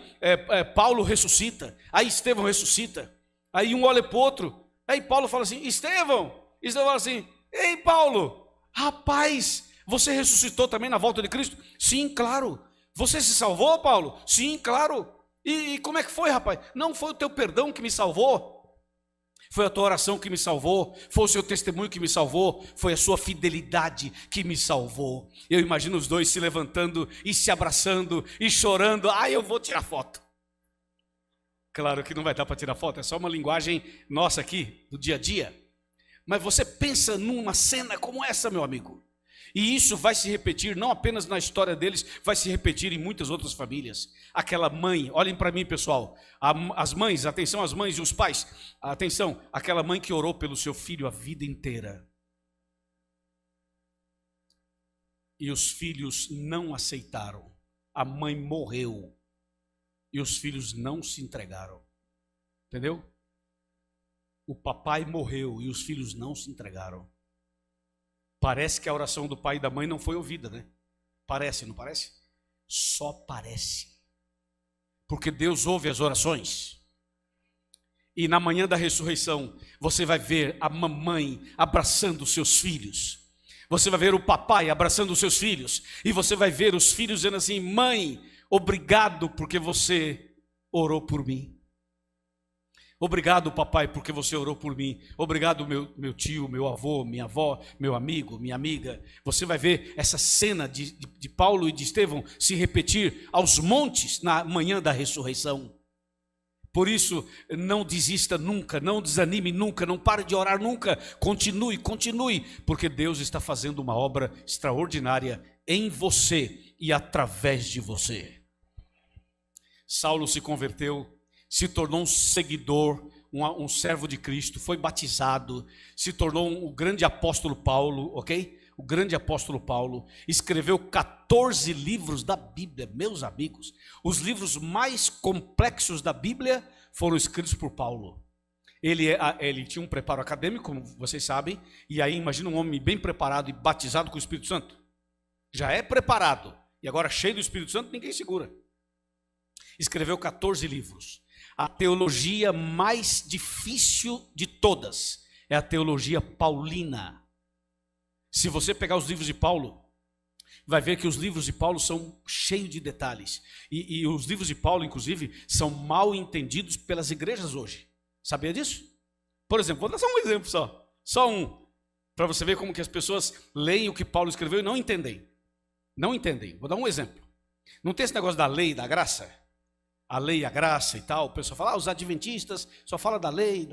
Paulo ressuscita, aí Estevão ressuscita, aí um olha para o outro, aí Paulo fala assim, Estevão fala assim, ei Paulo, rapaz, você ressuscitou também na volta de Cristo? Sim, claro. Você se salvou, Paulo? Sim, claro. E como é que foi, rapaz? Não foi o teu perdão que me salvou, foi a tua oração que me salvou, foi o seu testemunho que me salvou, foi a sua fidelidade que me salvou. Eu imagino os dois se levantando e se abraçando e chorando. Ah, eu vou tirar foto. Claro que não vai dar para tirar foto, é só uma linguagem nossa aqui, do dia a dia. Mas você pensa numa cena como essa, meu amigo. E isso vai se repetir, não apenas na história deles, vai se repetir em muitas outras famílias. Aquela mãe, olhem para mim, pessoal, as mães, atenção às mães e os pais, atenção, aquela mãe que orou pelo seu filho a vida inteira. E os filhos não aceitaram, a mãe morreu, e os filhos não se entregaram, entendeu? O papai morreu e os filhos não se entregaram. Parece que a oração do pai e da mãe não foi ouvida, né? Parece, não parece? Só parece. Porque Deus ouve as orações. E na manhã da ressurreição, você vai ver a mamãe abraçando os seus filhos. Você vai ver o papai abraçando os seus filhos. E você vai ver os filhos dizendo assim, mãe, obrigado porque você orou por mim. Obrigado, papai, porque você orou por mim. Obrigado, meu tio, meu avô, minha avó, meu amigo, minha amiga. Você vai ver essa cena de Paulo e de Estevão se repetir aos montes na manhã da ressurreição. Por isso, não desista nunca, não desanime nunca, não pare de orar nunca. Continue, porque Deus está fazendo uma obra extraordinária em você e através de você. Saulo se converteu, se tornou um seguidor, um servo de Cristo, foi batizado, se tornou o grande apóstolo Paulo, ok? O grande apóstolo Paulo escreveu 14 livros da Bíblia, meus amigos. Os livros mais complexos da Bíblia foram escritos por Paulo. Ele tinha um preparo acadêmico, como vocês sabem, e aí imagina um homem bem preparado e batizado com o Espírito Santo. Já é preparado, e agora cheio do Espírito Santo, ninguém segura. Escreveu 14 livros. A teologia mais difícil de todas é a teologia paulina. Se você pegar os livros de Paulo, vai ver que os livros de Paulo são cheios de detalhes. E os livros de Paulo, inclusive, são mal entendidos pelas igrejas hoje. Sabia disso? Por exemplo, vou dar só um exemplo só. Só um. Para você ver como que as pessoas leem o que Paulo escreveu e não entendem. Não entendem. Vou dar um exemplo. Não tem esse negócio da lei e da graça? A lei e a graça e tal, o pessoal fala, os adventistas só falam da lei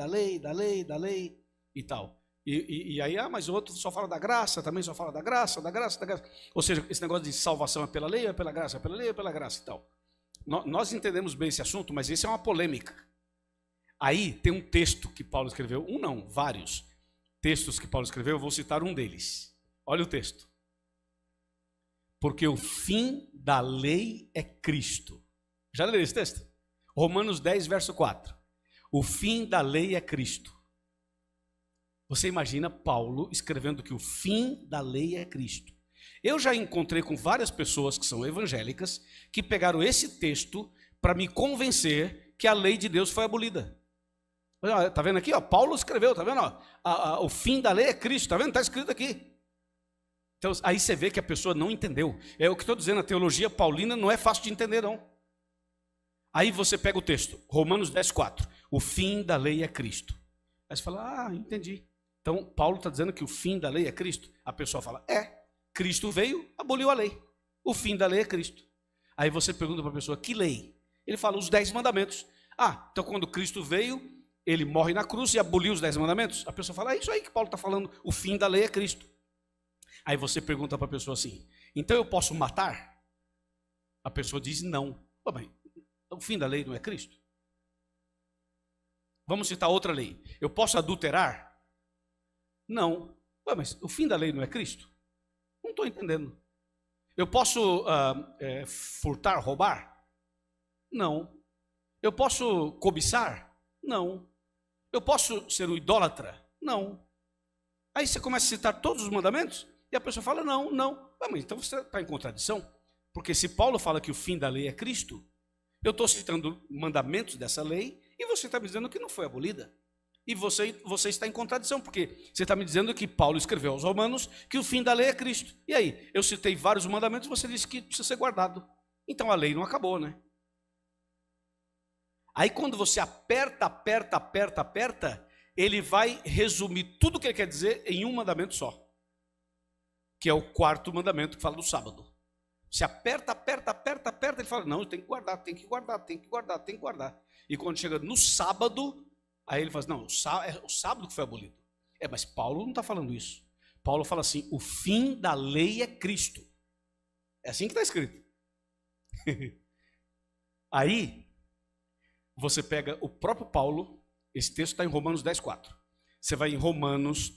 e tal. E aí, mas o outro só fala da graça, também só fala da graça. Ou seja, esse negócio de salvação é pela lei, é pela graça, é pela lei, é pela graça e tal. Nós entendemos bem esse assunto, mas esse é uma polêmica. Aí tem um texto que Paulo escreveu, vários textos que Paulo escreveu, eu vou citar um deles. Olha o texto. Porque o fim da lei é Cristo. Já leu esse texto? Romanos 10, verso 4. O fim da lei é Cristo. Você imagina Paulo escrevendo que o fim da lei é Cristo. Eu já encontrei com várias pessoas que são evangélicas que pegaram esse texto para me convencer que a lei de Deus foi abolida. Está vendo aqui? Paulo escreveu, está vendo? O fim da lei é Cristo, está vendo? Está escrito aqui. Então, aí você vê que a pessoa não entendeu. É o que estou dizendo, a teologia paulina não é fácil de entender, não. Aí você pega o texto, Romanos 10, 4. O fim da lei é Cristo. Aí você fala, entendi. Então, Paulo está dizendo que o fim da lei é Cristo. A pessoa fala, Cristo veio, aboliu a lei. O fim da lei é Cristo. Aí você pergunta para a pessoa, que lei? Ele fala, os 10 mandamentos. Então quando Cristo veio, ele morre na cruz e aboliu os 10 mandamentos. A pessoa fala, é isso aí que Paulo está falando, o fim da lei é Cristo. Aí você pergunta para a pessoa assim, então eu posso matar? A pessoa diz não. Pô, bem, o fim da lei não é Cristo? Vamos citar outra lei. Eu posso adulterar? Não. Ué, mas o fim da lei não é Cristo? Não estou entendendo. Eu posso furtar, roubar? Não. Eu posso cobiçar? Não. Eu posso ser um idólatra? Não. Aí você começa a citar todos os mandamentos e a pessoa fala não, não. Ué, mas então você está em contradição. Porque se Paulo fala que o fim da lei é Cristo, eu estou citando mandamentos dessa lei e você está me dizendo que não foi abolida. E você está em contradição, porque você está me dizendo que Paulo escreveu aos Romanos que o fim da lei é Cristo. E aí, eu citei vários mandamentos e você disse que precisa ser guardado. Então a lei não acabou, né? Aí quando você aperta, ele vai resumir tudo o que ele quer dizer em um mandamento só. Que é o quarto mandamento que fala do sábado. Se aperta, ele fala, não, tem que guardar. E quando chega no sábado, aí ele fala assim, não, é o sábado que foi abolido. Mas Paulo não está falando isso. Paulo fala assim, o fim da lei é Cristo. É assim que está escrito. Aí, você pega o próprio Paulo, esse texto está em Romanos 10:4. Você vai em Romanos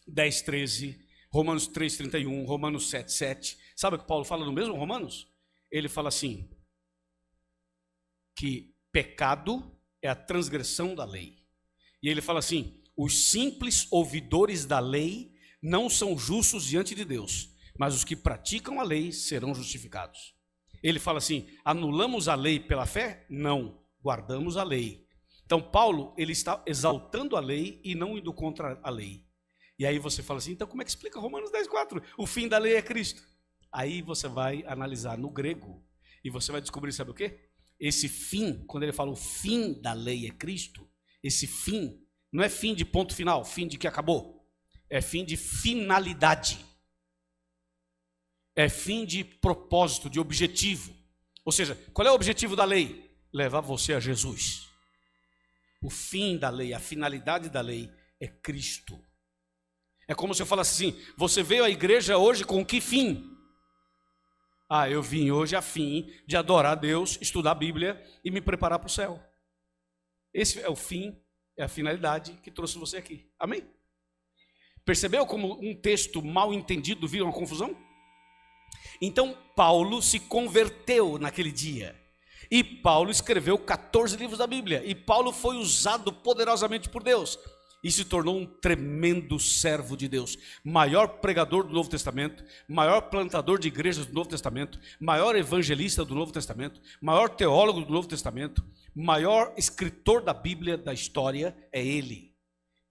10:13, Romanos 3:31, Romanos 7:7. Sabe o que Paulo fala no mesmo Romanos? Ele fala assim, que pecado é a transgressão da lei. E ele fala assim, os simples ouvidores da lei não são justos diante de Deus, mas os que praticam a lei serão justificados. Ele fala assim, anulamos a lei pela fé? Não, guardamos a lei. Então Paulo, ele está exaltando a lei e não indo contra a lei. E aí você fala assim, então como é que explica Romanos 10:4? O fim da lei é Cristo. Aí você vai analisar no grego e você vai descobrir, sabe o quê? Esse fim, quando ele fala o fim da lei é Cristo, esse fim não é fim de ponto final, fim de que acabou. É fim de finalidade. É fim de propósito, de objetivo. Ou seja, qual é o objetivo da lei? Levar você a Jesus. O fim da lei, a finalidade da lei é Cristo. É como se eu falasse assim, você veio à igreja hoje com que fim? Eu vim hoje a fim de adorar a Deus, estudar a Bíblia e me preparar para o céu. Esse é o fim, é a finalidade que trouxe você aqui. Amém? Percebeu como um texto mal entendido vira uma confusão? Então Paulo se converteu naquele dia. E Paulo escreveu 14 livros da Bíblia. E Paulo foi usado poderosamente por Deus. E se tornou um tremendo servo de Deus. Maior pregador do Novo Testamento, maior plantador de igrejas do Novo Testamento, maior evangelista do Novo Testamento, maior teólogo do Novo Testamento, maior escritor da Bíblia da história é ele.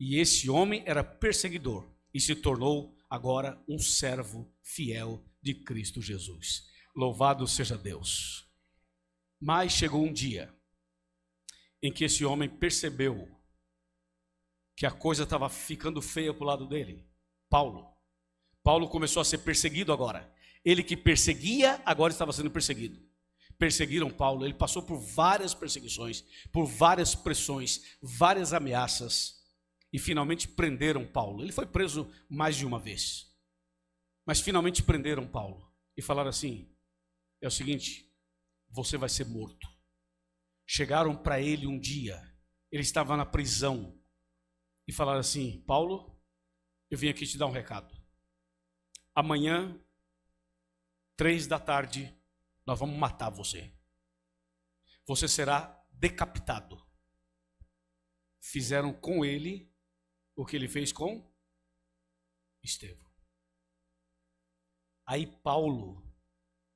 E esse homem era perseguidor e se tornou agora um servo fiel de Cristo Jesus. Louvado seja Deus. Mas chegou um dia em que esse homem percebeu que a coisa estava ficando feia para o lado dele. Paulo começou a ser perseguido agora. Ele que perseguia, agora estava sendo perseguido. Perseguiram Paulo, ele passou por várias perseguições, por várias pressões, várias ameaças, e finalmente prenderam Paulo. Ele foi preso mais de uma vez, mas finalmente prenderam Paulo e falaram assim, é o seguinte, você vai ser morto. Chegaram para ele um dia, ele estava na prisão, e falaram assim, Paulo, eu vim aqui te dar um recado. Amanhã, 15h, nós vamos matar você. Você será decapitado. Fizeram com ele o que ele fez com Estevão. Aí Paulo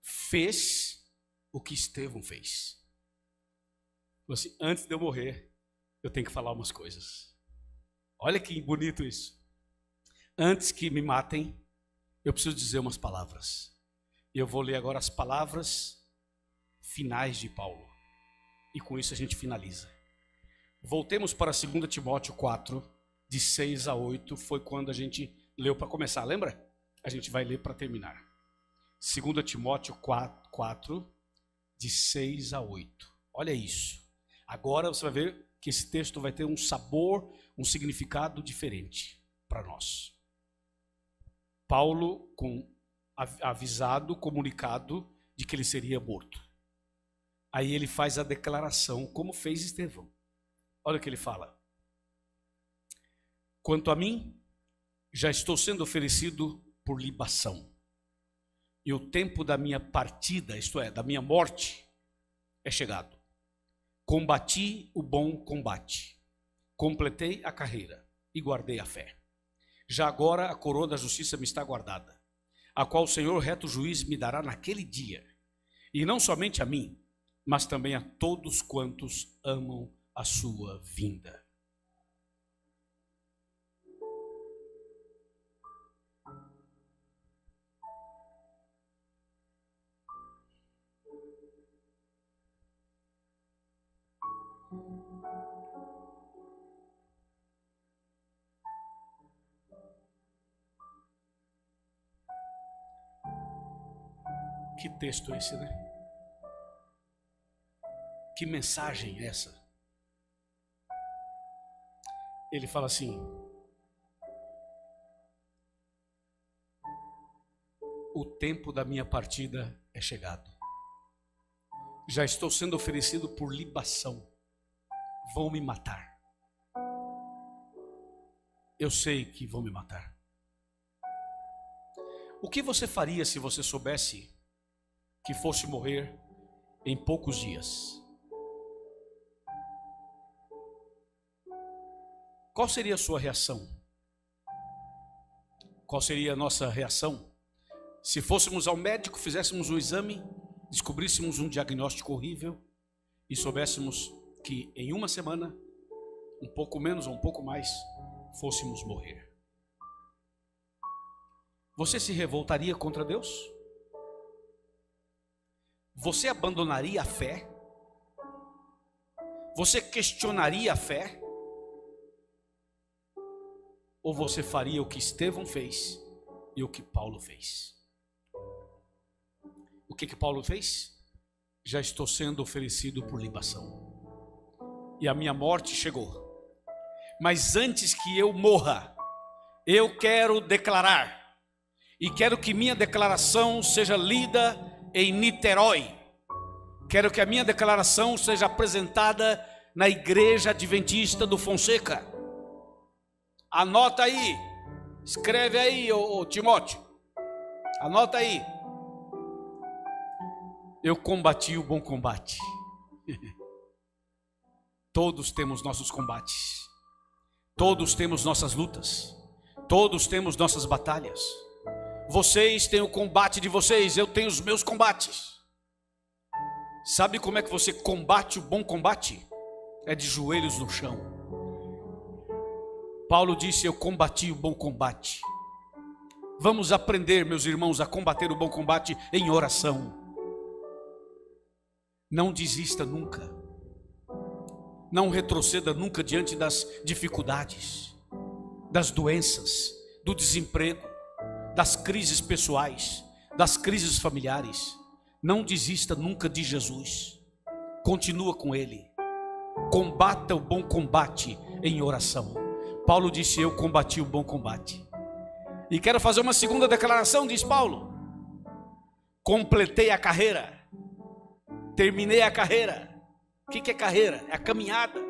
fez o que Estevão fez. Falou assim, antes de eu morrer, eu tenho que falar umas coisas. Olha que bonito isso. Antes que me matem, eu preciso dizer umas palavras. E eu vou ler agora as palavras finais de Paulo. E com isso a gente finaliza. Voltemos para 2 Timóteo 4, de 6 a 8. Foi quando a gente leu para começar, lembra? A gente vai ler para terminar. 2 Timóteo 4, de 6 a 8. Olha isso. Agora você vai ver que esse texto vai ter um sabor, um significado diferente para nós. Paulo avisado, comunicado de que ele seria morto. Aí ele faz a declaração, como fez Estevão. Olha o que ele fala. Quanto a mim, já estou sendo oferecido por libação. E o tempo da minha partida, isto é, da minha morte, é chegado. Combati o bom combate. Completei a carreira e guardei a fé. Já agora a coroa da justiça me está guardada, a qual o Senhor reto juiz me dará naquele dia. E não somente a mim, mas também a todos quantos amam a sua vinda. Que texto é esse, né? Que mensagem é essa? Ele fala assim: o tempo da minha partida é chegado. Já estou sendo oferecido por libação. Vão me matar. Eu sei que vão me matar. O que você faria se você soubesse que fosse morrer em poucos dias? Qual seria a sua reação? Qual seria a nossa reação se fôssemos ao médico, fizéssemos um exame, descobríssemos um diagnóstico horrível e soubéssemos que em uma semana, um pouco menos ou um pouco mais, fôssemos morrer? Você se revoltaria contra Deus? Você abandonaria a fé? Você questionaria a fé? Ou você faria o que Estevão fez e o que Paulo fez? O que Paulo fez? Já estou sendo oferecido por libação. E a minha morte chegou. Mas antes que eu morra, eu quero declarar. E quero que minha declaração seja lida em Niterói. Quero que a minha declaração seja apresentada na Igreja Adventista do Fonseca. Anota aí, escreve aí, ô Timóteo. Anota aí. Eu combati o bom combate. Todos temos nossos combates. Todos temos nossas lutas. Todos temos nossas batalhas. Vocês têm o combate de vocês, eu tenho os meus combates. Sabe como é que você combate o bom combate? É de joelhos no chão. Paulo disse: eu combati o bom combate. Vamos aprender, meus irmãos, a combater o bom combate em oração. Não desista nunca. Não retroceda nunca diante das dificuldades, das doenças, do desemprego, das crises pessoais, das crises familiares. Não desista nunca de Jesus. Continua com Ele. Combata o bom combate em oração. Paulo disse: eu combati o bom combate. E quero fazer uma segunda declaração, diz Paulo. Completei a carreira. Terminei a carreira. O que é carreira? É a caminhada.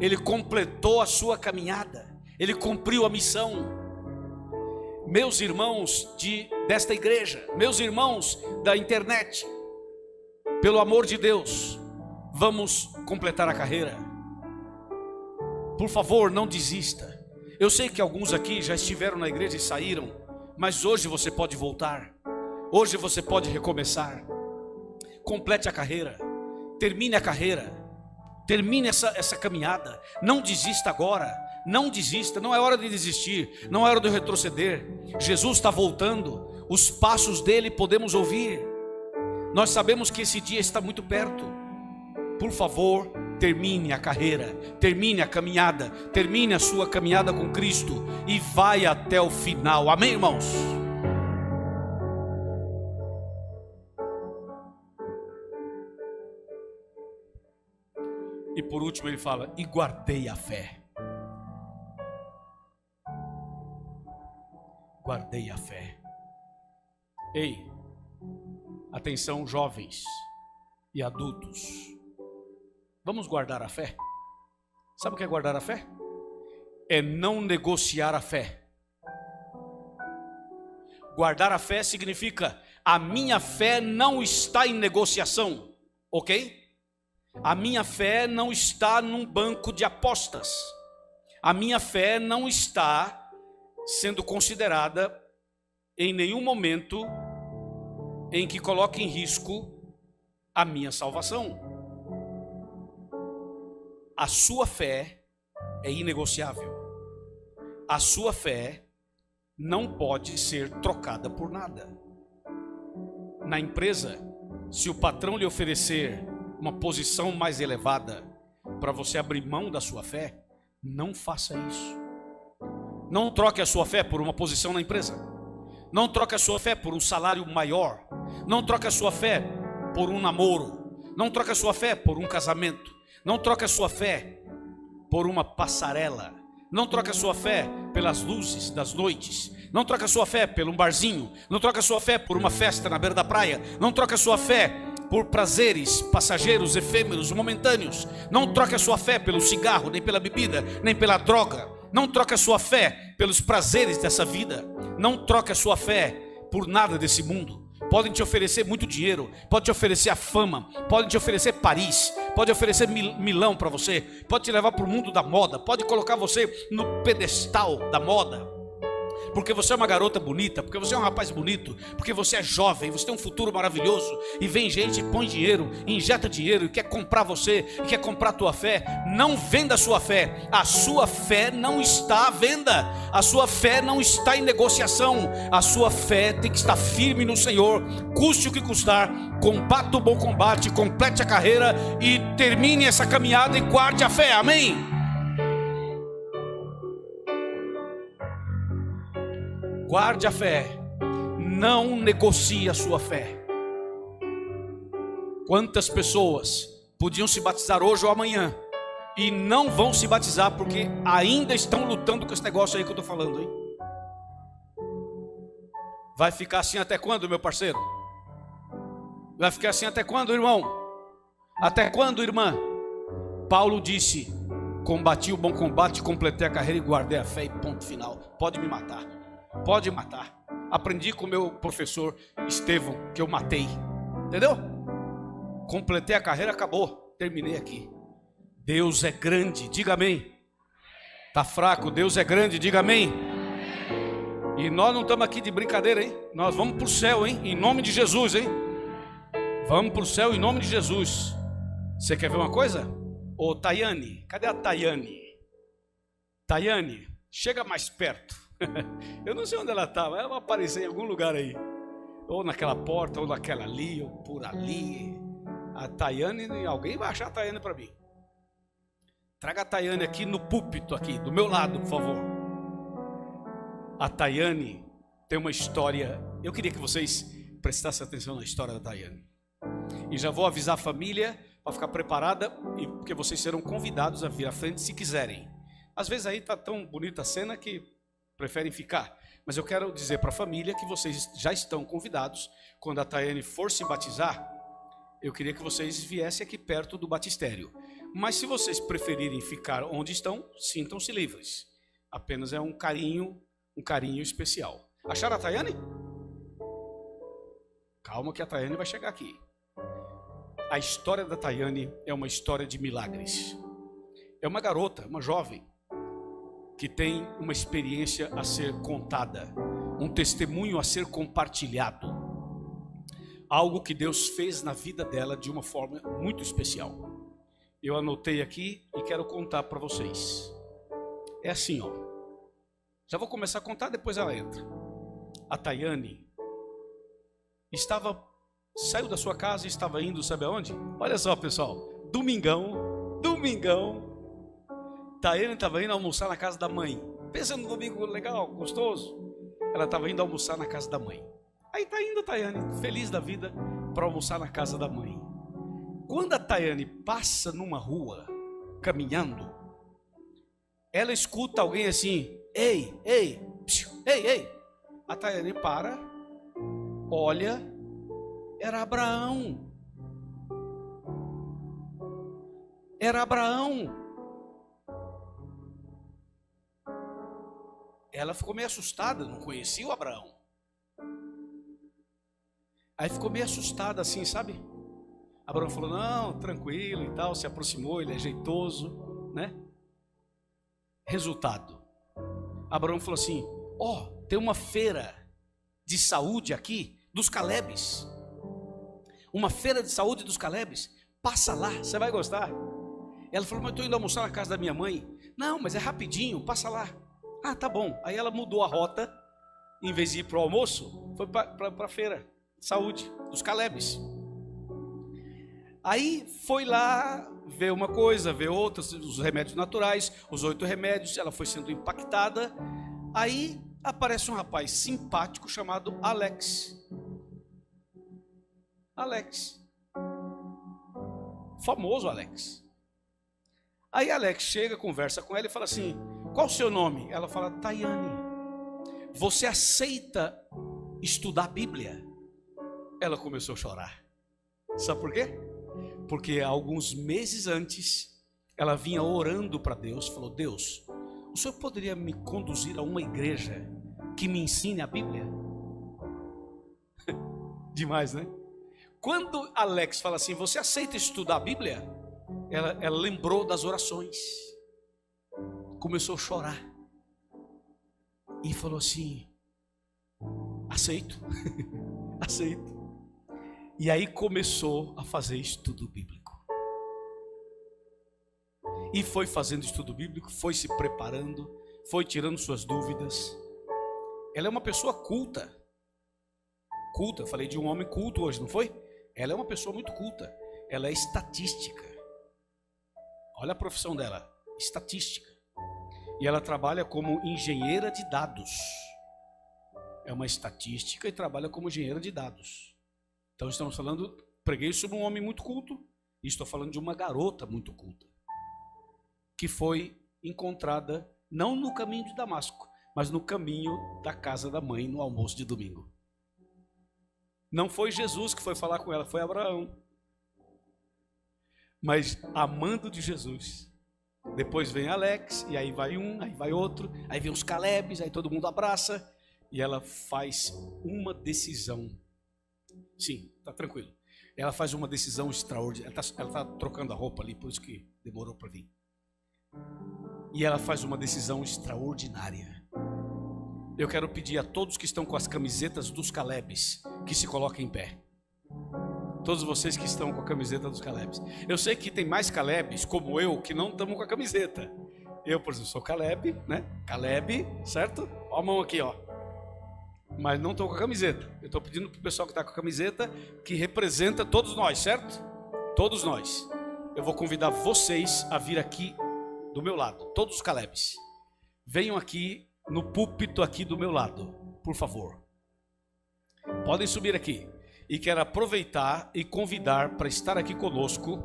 Ele completou a sua caminhada. Ele cumpriu a missão. Meus irmãos desta igreja, meus irmãos da internet, pelo amor de Deus, vamos completar a carreira. Por favor, não desista. Eu sei que alguns aqui já estiveram na igreja e saíram, mas hoje você pode voltar. Hoje você pode recomeçar. Complete a carreira. Termine a carreira. Termine essa caminhada. Não desista agora. Não desista. Não é hora de desistir. Não é hora de retroceder. Jesus está voltando. Os passos dele podemos ouvir. Nós sabemos que esse dia está muito perto. Por favor, termine a carreira. Termine a caminhada. Termine a sua caminhada com Cristo e vai até o final. Amém, irmãos? E por último ele fala: e guardei a fé. guardei a fé. Ei, atenção jovens e adultos. Vamos guardar a fé? Sabe o que é guardar a fé? É não negociar a fé. Guardar a fé significa: a minha fé não está em negociação, ok? A minha fé não está num banco de apostas. A minha fé não está sendo considerada em nenhum momento em que coloque em risco a minha salvação. A sua fé é inegociável. A sua fé não pode ser trocada por nada. Na empresa, se o patrão lhe oferecer uma posição mais elevada para você abrir mão da sua fé, não faça isso. Não troque a sua fé por uma posição na empresa. Não troque a sua fé por um salário maior. Não troque a sua fé por um namoro. Não troque a sua fé por um casamento. Não troque a sua fé por uma passarela. Não troque a sua fé pelas luzes das noites. Não troque a sua fé por um barzinho. Não troque a sua fé por uma festa na beira da praia. Não troque a sua fé por prazeres passageiros, efêmeros, momentâneos. Não troque a sua fé pelo cigarro, nem pela bebida, nem pela droga. Não troque a sua fé pelos prazeres dessa vida. Não troque a sua fé por nada desse mundo. Podem te oferecer muito dinheiro, pode te oferecer a fama, podem te oferecer Paris, pode oferecer Milão para você, pode te levar para o mundo da moda, pode colocar você no pedestal da moda, porque você é uma garota bonita, porque você é um rapaz bonito, porque você é jovem, você tem um futuro maravilhoso, e vem gente e põe dinheiro, injeta dinheiro, e quer comprar você, e quer comprar a tua fé. Não venda a sua fé não está à venda, a sua fé não está em negociação, a sua fé tem que estar firme no Senhor, custe o que custar. Combata o bom combate, complete a carreira, e termine essa caminhada e guarde a fé, amém? Guarde a fé, não negocie a sua fé. Quantas pessoas podiam se batizar hoje ou amanhã e não vão se batizar porque ainda estão lutando com esse negócio aí que eu estou falando, hein? Vai ficar assim até quando, meu parceiro? Vai ficar assim até quando, irmão? Até quando, irmã? Paulo disse: combati o bom combate, completei a carreira e guardei a fé, e ponto final. Pode me matar. Pode matar. Aprendi com o meu professor Estevão que eu matei. Entendeu? Completei a carreira, acabou. Terminei aqui. Deus é grande, diga amém. Tá fraco, Deus é grande, diga amém. E nós não estamos aqui de brincadeira, hein? Nós vamos para o céu, hein? Em nome de Jesus, hein? Vamos para o céu em nome de Jesus. Você quer ver uma coisa? Ô Tayane, cadê a Tayane? Tayane, chega mais perto. Eu não sei onde ela estava, ela vai aparecer em algum lugar aí, ou naquela porta, ou naquela ali, ou por ali. A Tayane, alguém vai achar a Tayane para mim. Traga a Tayane aqui no púlpito, aqui do meu lado, por favor. A Tayane tem uma história. Eu queria que vocês prestassem atenção na história da Tayane. E já vou avisar a família para ficar preparada, porque vocês serão convidados a vir à frente se quiserem. Às vezes aí está tão bonita a cena que preferem ficar, mas eu quero dizer para a família que vocês já estão convidados. Quando a Tayane for se batizar, eu queria que vocês viessem aqui perto do batistério, mas se vocês preferirem ficar onde estão, sintam-se livres, apenas é um carinho especial. Acharam a Tayane? Calma que a Tayane vai chegar aqui. A história da Tayane é uma história de milagres. É uma garota, uma jovem, que tem uma experiência a ser contada, um testemunho a ser compartilhado, algo que Deus fez na vida dela de uma forma muito especial. Eu anotei aqui e quero contar para vocês. É assim, ó. Já vou começar a contar, depois ela entra. A Tayane saiu da sua casa e estava indo, sabe aonde? Olha só, pessoal, domingão. Tayane estava indo almoçar na casa da mãe. Pensa no domingo legal, gostoso. Ela estava indo almoçar na casa da mãe. Aí está indo a Tayane, feliz da vida, para almoçar na casa da mãe. Quando a Tayane passa numa rua, caminhando, ela escuta alguém assim: ei, A Tayane para, olha, era Abraão. Era Abraão. Ela ficou meio assustada, não conhecia o Abraão. Aí ficou meio assustada assim, sabe? Abraão falou, não, tranquilo e tal, se aproximou, ele é jeitoso, né? Resultado, Abraão falou assim, ó, tem uma feira de saúde aqui, dos Calebes. Uma feira de saúde dos Calebes, passa lá, você vai gostar. Ela falou, mas eu estou indo almoçar na casa da minha mãe. Não, mas é rapidinho, passa lá. Ah, tá bom. Aí ela mudou a rota, em vez de ir para o almoço, foi para a feira de saúde dos Calebes. Aí foi lá ver uma coisa, ver outra, os remédios naturais, os 8 remédios, ela foi sendo impactada. Aí aparece um rapaz simpático chamado Alex. Alex. Famoso Alex. Aí Alex chega, conversa com ela e fala assim, qual o seu nome? Ela fala, Tayane. Você aceita estudar a Bíblia? Ela começou a chorar. Sabe por quê? Porque alguns meses antes, ela vinha orando para Deus, falou, Deus, o Senhor poderia me conduzir a uma igreja que me ensine a Bíblia? Demais, né? Quando Alex fala assim, você aceita estudar a Bíblia? Ela lembrou das orações, começou a chorar e falou assim, aceito, aceito. E aí começou a fazer estudo bíblico. E foi fazendo estudo bíblico, foi se preparando, foi tirando suas dúvidas. Ela é uma pessoa culta. Culta, falei de um homem culto hoje, não foi? Ela é uma pessoa muito culta. Ela é estatística. Olha a profissão dela, estatística. E ela trabalha como engenheira de dados. É uma estatística e trabalha como engenheira de dados. Então estamos falando, preguei sobre um homem muito culto, e estou falando de uma garota muito culta, que foi encontrada, não no caminho de Damasco, mas no caminho da casa da mãe, no almoço de domingo. Não foi Jesus que foi falar com ela, foi Abraão. Mas amando de Jesus. Depois vem Alex, e aí vai um, aí vai outro, aí vem os Calebes, aí todo mundo abraça, e ela faz uma decisão. Sim, tá tranquilo. Ela faz uma decisão extraordinária. Ela tá trocando a roupa ali, por isso que demorou para vir. E ela faz uma decisão extraordinária. Eu quero pedir a todos que estão com as camisetas dos Calebes que se coloquem em pé. Todos vocês que estão com a camiseta dos Calebes. Eu sei que tem mais Calebes como eu que não estamos com a camiseta. Eu, por exemplo, sou Caleb, né? Caleb, certo? Ó a mão aqui, ó. Mas não estou com a camiseta. Eu estou pedindo para o pessoal que está com a camiseta, que representa todos nós, certo? Todos nós. Eu vou convidar vocês a vir aqui do meu lado, todos os Calebes. Venham aqui no púlpito aqui do meu lado, por favor. Podem subir aqui. E quero aproveitar e convidar para estar aqui conosco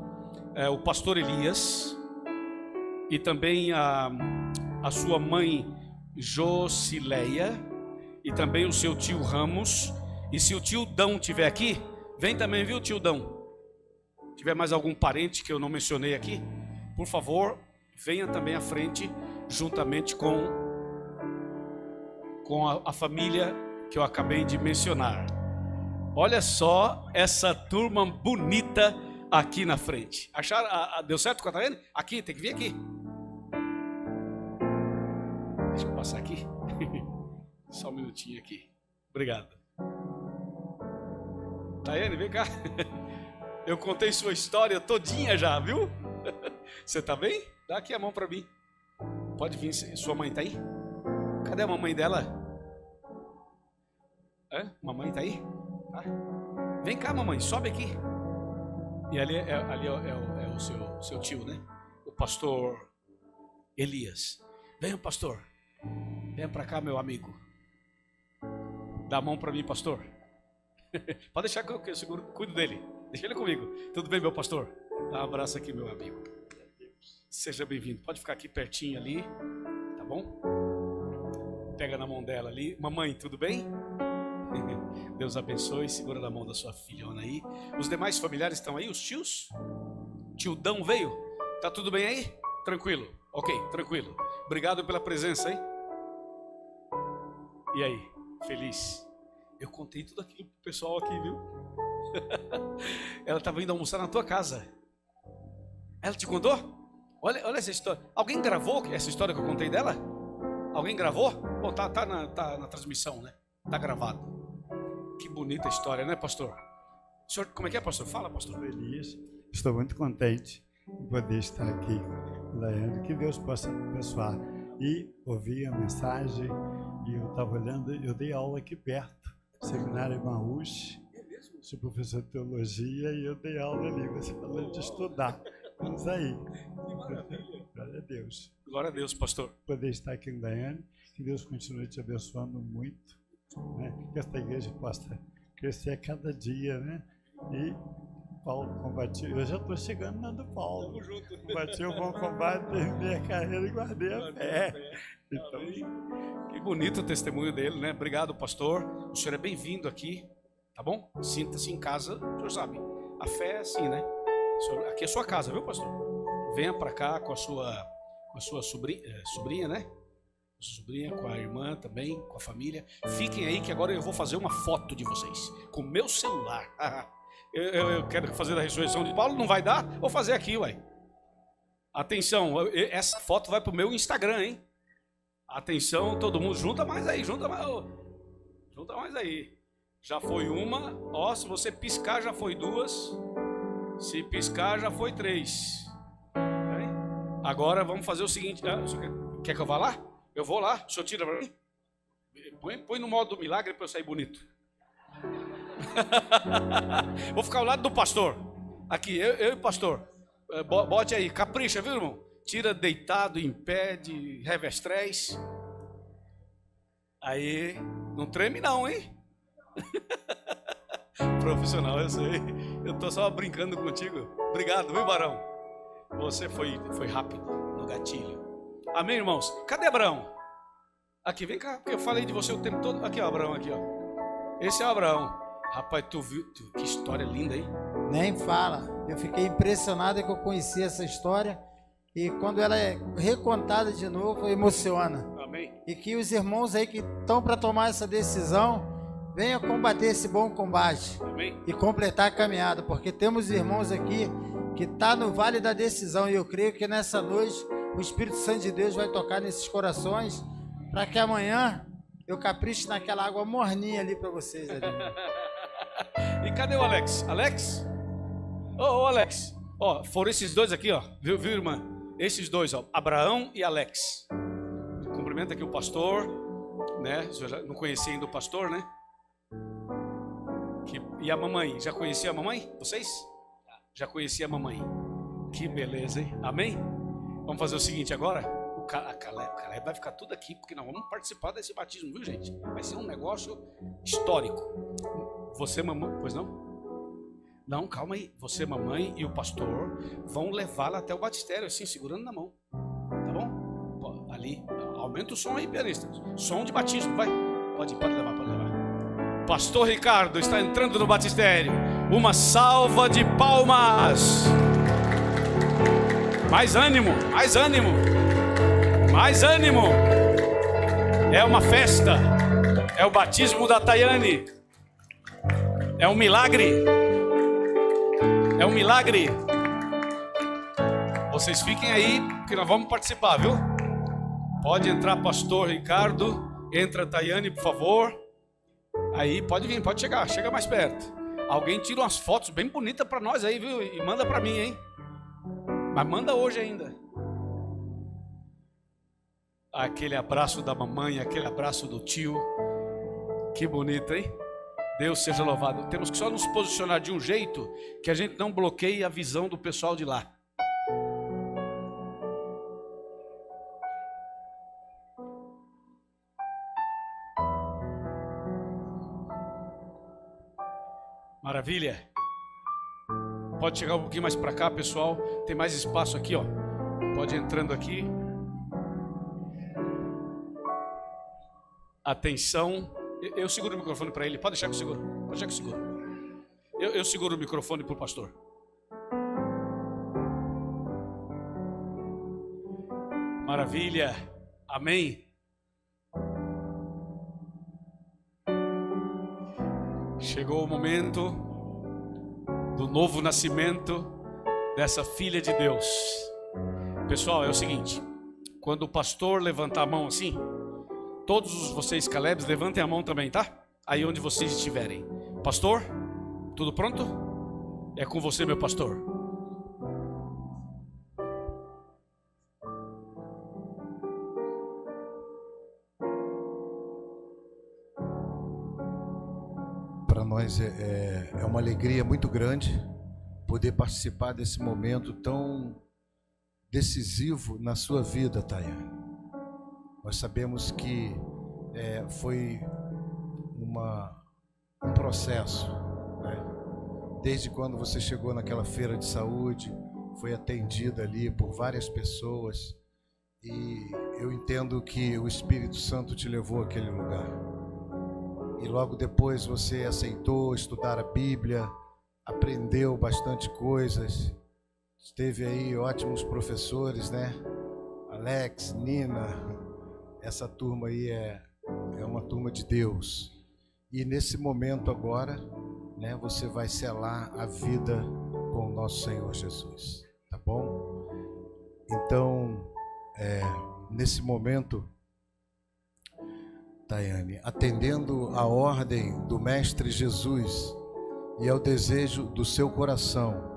o pastor Elias e também a sua mãe Josileia e também o seu tio Ramos. E se o tio Dão estiver aqui, vem também, viu, tio Dão? Se tiver mais algum parente que eu não mencionei aqui, por favor, venha também à frente, juntamente com a família que eu acabei de mencionar. Olha só essa turma bonita aqui na frente. Acharam? Deu certo com a Tayane? Aqui, tem que vir aqui. Deixa eu passar aqui. Só um minutinho aqui. Obrigado. Tayane, vem cá. Eu contei sua história todinha já, viu? Você tá bem? Dá aqui a mão para mim. Pode vir, sua mãe tá aí? Cadê a mamãe dela? Mamãe tá aí? Tá. Vem cá, mamãe, sobe aqui. E ali é o seu tio, né? O pastor Elias. Venha, pastor. Venha para cá, meu amigo. Dá a mão para mim, pastor. Pode deixar que eu seguro, cuido dele. Deixa ele comigo. Tudo bem, meu pastor? Dá um abraço aqui, meu amigo. Seja bem-vindo. Pode ficar aqui pertinho ali, tá bom? Pega na mão dela ali. Mamãe, tudo bem? Deus abençoe, segura na mão da sua filhona aí. Os demais familiares estão aí, os tios? Tio Dão veio? Tá tudo bem aí? Tranquilo? Ok, tranquilo. Obrigado pela presença, hein? E aí, feliz? Eu contei tudo aquilo pro pessoal aqui, viu? Ela estava indo almoçar na tua casa. Ela te contou? Olha essa história. Alguém gravou essa história que eu contei dela? Alguém gravou? Bom, tá na transmissão, né? Tá gravado. Que bonita história, né, pastor? O senhor, como é que é, pastor? Fala, pastor. Feliz. Estou muito contente de poder estar aqui, Daiane. Que Deus possa me abençoar. E ouvi a mensagem e eu estava olhando, eu dei aula aqui perto, Seminário Emaús. Sou professor de teologia e eu dei aula ali. Você falando de estudar. Vamos aí. Que maravilha. Glória a Deus. Glória a Deus, pastor. Poder estar aqui em Daiane. Que Deus continue te abençoando muito. Né? Que esta igreja possa crescer a cada dia, né? E Paulo combatiu. Eu já estou chegando na do Paulo. Tamo junto. Combati o bom combate, terminei a carreira e guardei a fé. Então, que bonito o testemunho dele, né? Obrigado, pastor. O senhor é bem-vindo aqui, tá bom? Sinta-se em casa, o senhor sabe. A fé é assim, né? Aqui é sua casa, viu, pastor? Venha para cá com a sua sobrinha, né? Com a sua sobrinha, com a irmã também, com a família. Fiquem aí que agora eu vou fazer uma foto de vocês com o meu celular. Eu quero fazer a ressurreição de Paulo, não vai dar? Vou fazer aqui, ué. Atenção, essa foto vai pro meu Instagram, hein? Atenção, todo mundo, junta mais aí. Já foi uma, ó, se você piscar já foi duas, se piscar já foi três. Agora vamos fazer o seguinte, quer que eu vá lá? Eu vou lá, o senhor tira para mim? Põe no modo milagre para eu sair bonito. Vou ficar ao lado do pastor. Aqui, eu e o pastor. Bote aí, capricha, viu, irmão? Tira deitado, em pé, de revestrez. Aí, não treme não, hein? Profissional, eu sei. Eu tô só brincando contigo. Obrigado, viu, Barão? Você foi rápido no gatilho. Amém, irmãos? Cadê Abraão? Aqui, vem cá, porque eu falei de você o tempo todo. Aqui, ó, Abraão, aqui, ó. Esse é o Abraão. Rapaz, tu viu? Que história linda, hein? Nem fala. Eu fiquei impressionado que eu conheci essa história. E quando ela é recontada de novo, emociona. Amém. E que os irmãos aí que estão para tomar essa decisão venham combater esse bom combate. Amém. E completar a caminhada. Porque temos irmãos aqui que estão no vale da decisão. E eu creio que nessa noite o Espírito Santo de Deus vai tocar nesses corações para que amanhã eu capriche naquela água morninha ali para vocês. Ali. E cadê o Alex? Alex? Ô, Alex. Ó, foram esses dois aqui, ó. Viu, irmã? Esses dois, ó. Abraão e Alex. Cumprimenta aqui o pastor, né? Eu já não conhecia ainda o pastor, né? E a mamãe? Já conhecia a mamãe? Vocês? Já conhecia a mamãe. Que beleza, hein? Amém? Vamos fazer o seguinte agora. O Caleb vai ficar tudo aqui, porque nós vamos participar desse batismo, viu, gente? Vai ser um negócio histórico. Você, mamãe, pois não? Não, calma aí. Você, mamãe e o pastor vão levá-la até o batistério, assim, segurando na mão. Tá bom? Pô, ali, aumenta o som aí, pianista. Som de batismo, vai. Pode levar, pode levar. Pastor Ricardo está entrando no batistério. Uma salva de palmas. Mais ânimo, mais ânimo. Mais ânimo. É uma festa. É o batismo da Tayane. É um milagre. É um milagre. Vocês fiquem aí, que nós vamos participar, viu? Pode entrar, pastor Ricardo. Entra, Tayane, por favor. Aí, pode vir, pode chegar. Chega mais perto. Alguém tira umas fotos bem bonitas para nós aí, viu? E manda para mim, hein? Mas manda hoje ainda. Aquele abraço da mamãe, aquele abraço do tio. Que bonito, hein? Deus seja louvado. Temos que só nos posicionar de um jeito que a gente não bloqueie a visão do pessoal de lá. Maravilha. Pode chegar um pouquinho mais para cá, pessoal. Tem mais espaço aqui, ó. Pode ir entrando aqui. Atenção. Eu seguro o microfone para ele. Pode deixar que eu seguro. Pode deixar que eu seguro. Eu seguro o microfone para o pastor. Maravilha. Amém. Chegou o momento do novo nascimento dessa filha de Deus. Pessoal, é o seguinte: quando o pastor levantar a mão assim, todos vocês Calebs levantem a mão também, tá? Aí onde vocês estiverem. Pastor, tudo pronto? É com você, meu pastor. Para nós é uma alegria muito grande poder participar desse momento tão decisivo na sua vida, Tayane. Nós sabemos que foi um processo, né? Desde quando você chegou naquela feira de saúde, foi atendida ali por várias pessoas, e eu entendo que o Espírito Santo te levou àquele lugar. E logo depois você aceitou estudar a Bíblia, aprendeu bastante coisas, teve aí ótimos professores, né? Alex, Nina, essa turma aí é uma turma de Deus. E nesse momento agora, né, você vai selar a vida com o nosso Senhor Jesus, tá bom? Então, nesse momento, Tayane, atendendo a ordem do Mestre Jesus e ao desejo do seu coração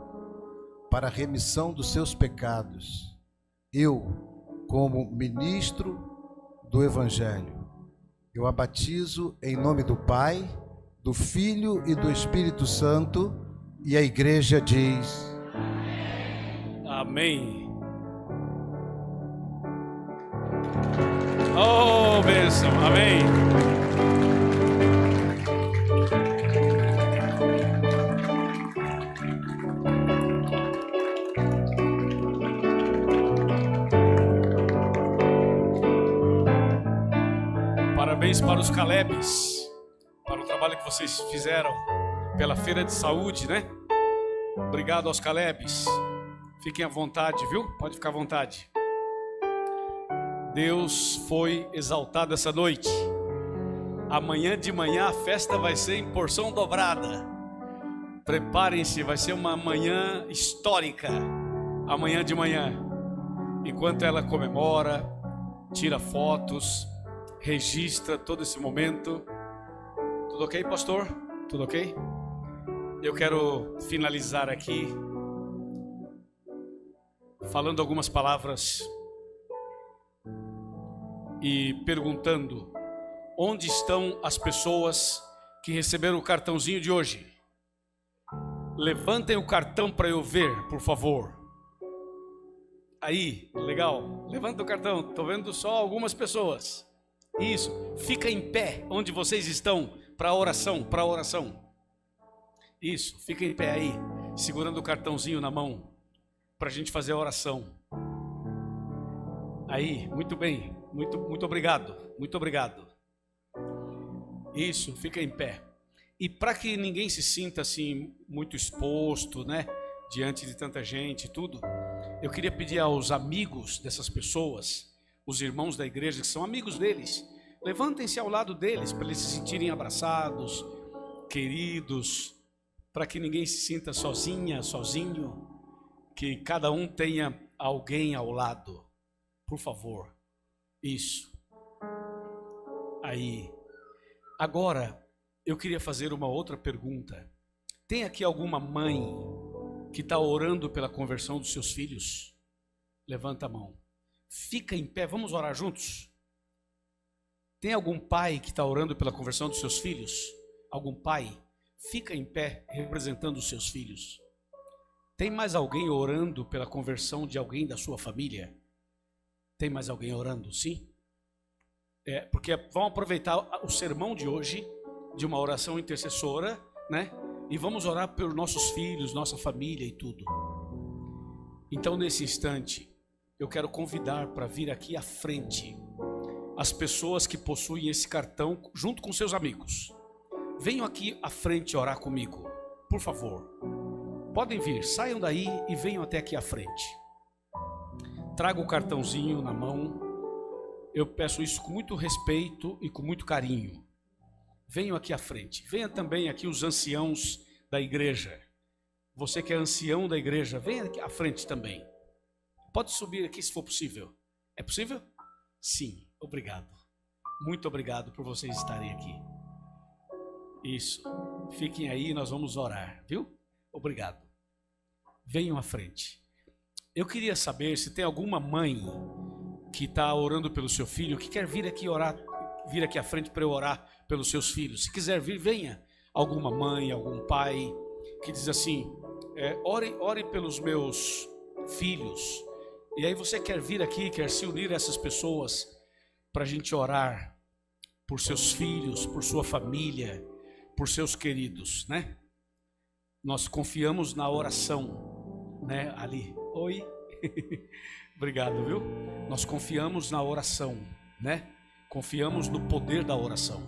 para a remissão dos seus pecados, eu, como ministro do Evangelho, eu a batizo em nome do Pai, do Filho e do Espírito Santo, e a igreja diz: Amém. Oh, bênção. Amém. Parabéns para os Calebs, para o trabalho que vocês fizeram pela feira de saúde, né? Obrigado aos Calebs. Fiquem à vontade, viu? Pode ficar à vontade. Deus foi exaltado essa noite. Amanhã de manhã a festa vai ser em porção dobrada. Preparem-se, vai ser uma manhã histórica. Amanhã de manhã, enquanto ela comemora, tira fotos, registra todo esse momento. Tudo ok, pastor? Tudo ok? Eu quero finalizar aqui falando algumas palavras e perguntando: onde estão as pessoas que receberam o cartãozinho de hoje? Levantem o cartão para eu ver, por favor. Aí, legal. Levanta o cartão. Estou vendo só algumas pessoas. Isso. Fica em pé onde vocês estão para a oração, para a oração. Isso. Fica em pé aí, segurando o cartãozinho na mão, para a gente fazer a oração. Aí, muito bem. Muito obrigado. Muito obrigado. Isso. Fica em pé. E para que ninguém se sinta assim muito exposto, né, diante de tanta gente e tudo, eu queria pedir aos amigos dessas pessoas, os irmãos da igreja que são amigos deles, levantem-se ao lado deles para eles se sentirem abraçados, queridos, para que ninguém se sinta sozinha, sozinho, que cada um tenha alguém ao lado, por favor. Isso. Aí. Agora, eu queria fazer uma outra pergunta. Tem aqui alguma mãe que está orando pela conversão dos seus filhos? Levanta a mão. Fica em pé, vamos orar juntos? Tem algum pai que está orando pela conversão dos seus filhos? Algum pai? Fica em pé, representando os seus filhos. Tem mais alguém orando pela conversão de alguém da sua família? Tem mais alguém orando? Sim? Porque vamos aproveitar o sermão de hoje, de uma oração intercessora, né? E vamos orar pelos nossos filhos, nossa família e tudo. Então, nesse instante, eu quero convidar para vir aqui à frente as pessoas que possuem esse cartão junto com seus amigos. Venham aqui à frente orar comigo, por favor. Podem vir, saiam daí e venham até aqui à frente. Traga o cartãozinho na mão. Eu peço isso com muito respeito e com muito carinho. Venham aqui à frente. Venha também aqui os anciãos da igreja. Você que é ancião da igreja, venha aqui à frente também. Pode subir aqui se for possível. É possível? Sim, obrigado. Muito obrigado por vocês estarem aqui. Isso. Fiquem aí, nós vamos orar, viu? Obrigado. Venham à frente. Eu queria saber se tem alguma mãe que está orando pelo seu filho, que quer vir aqui orar, vir aqui à frente para eu orar pelos seus filhos. Se quiser vir, venha. Alguma mãe, algum pai que diz assim, ore pelos meus filhos. E aí você quer vir aqui, quer se unir a essas pessoas para a gente orar por seus filhos, por sua família, por seus queridos, né? Nós confiamos na oração, né? Ali, oi, obrigado, viu? Nós confiamos na oração, né? Confiamos no poder da oração.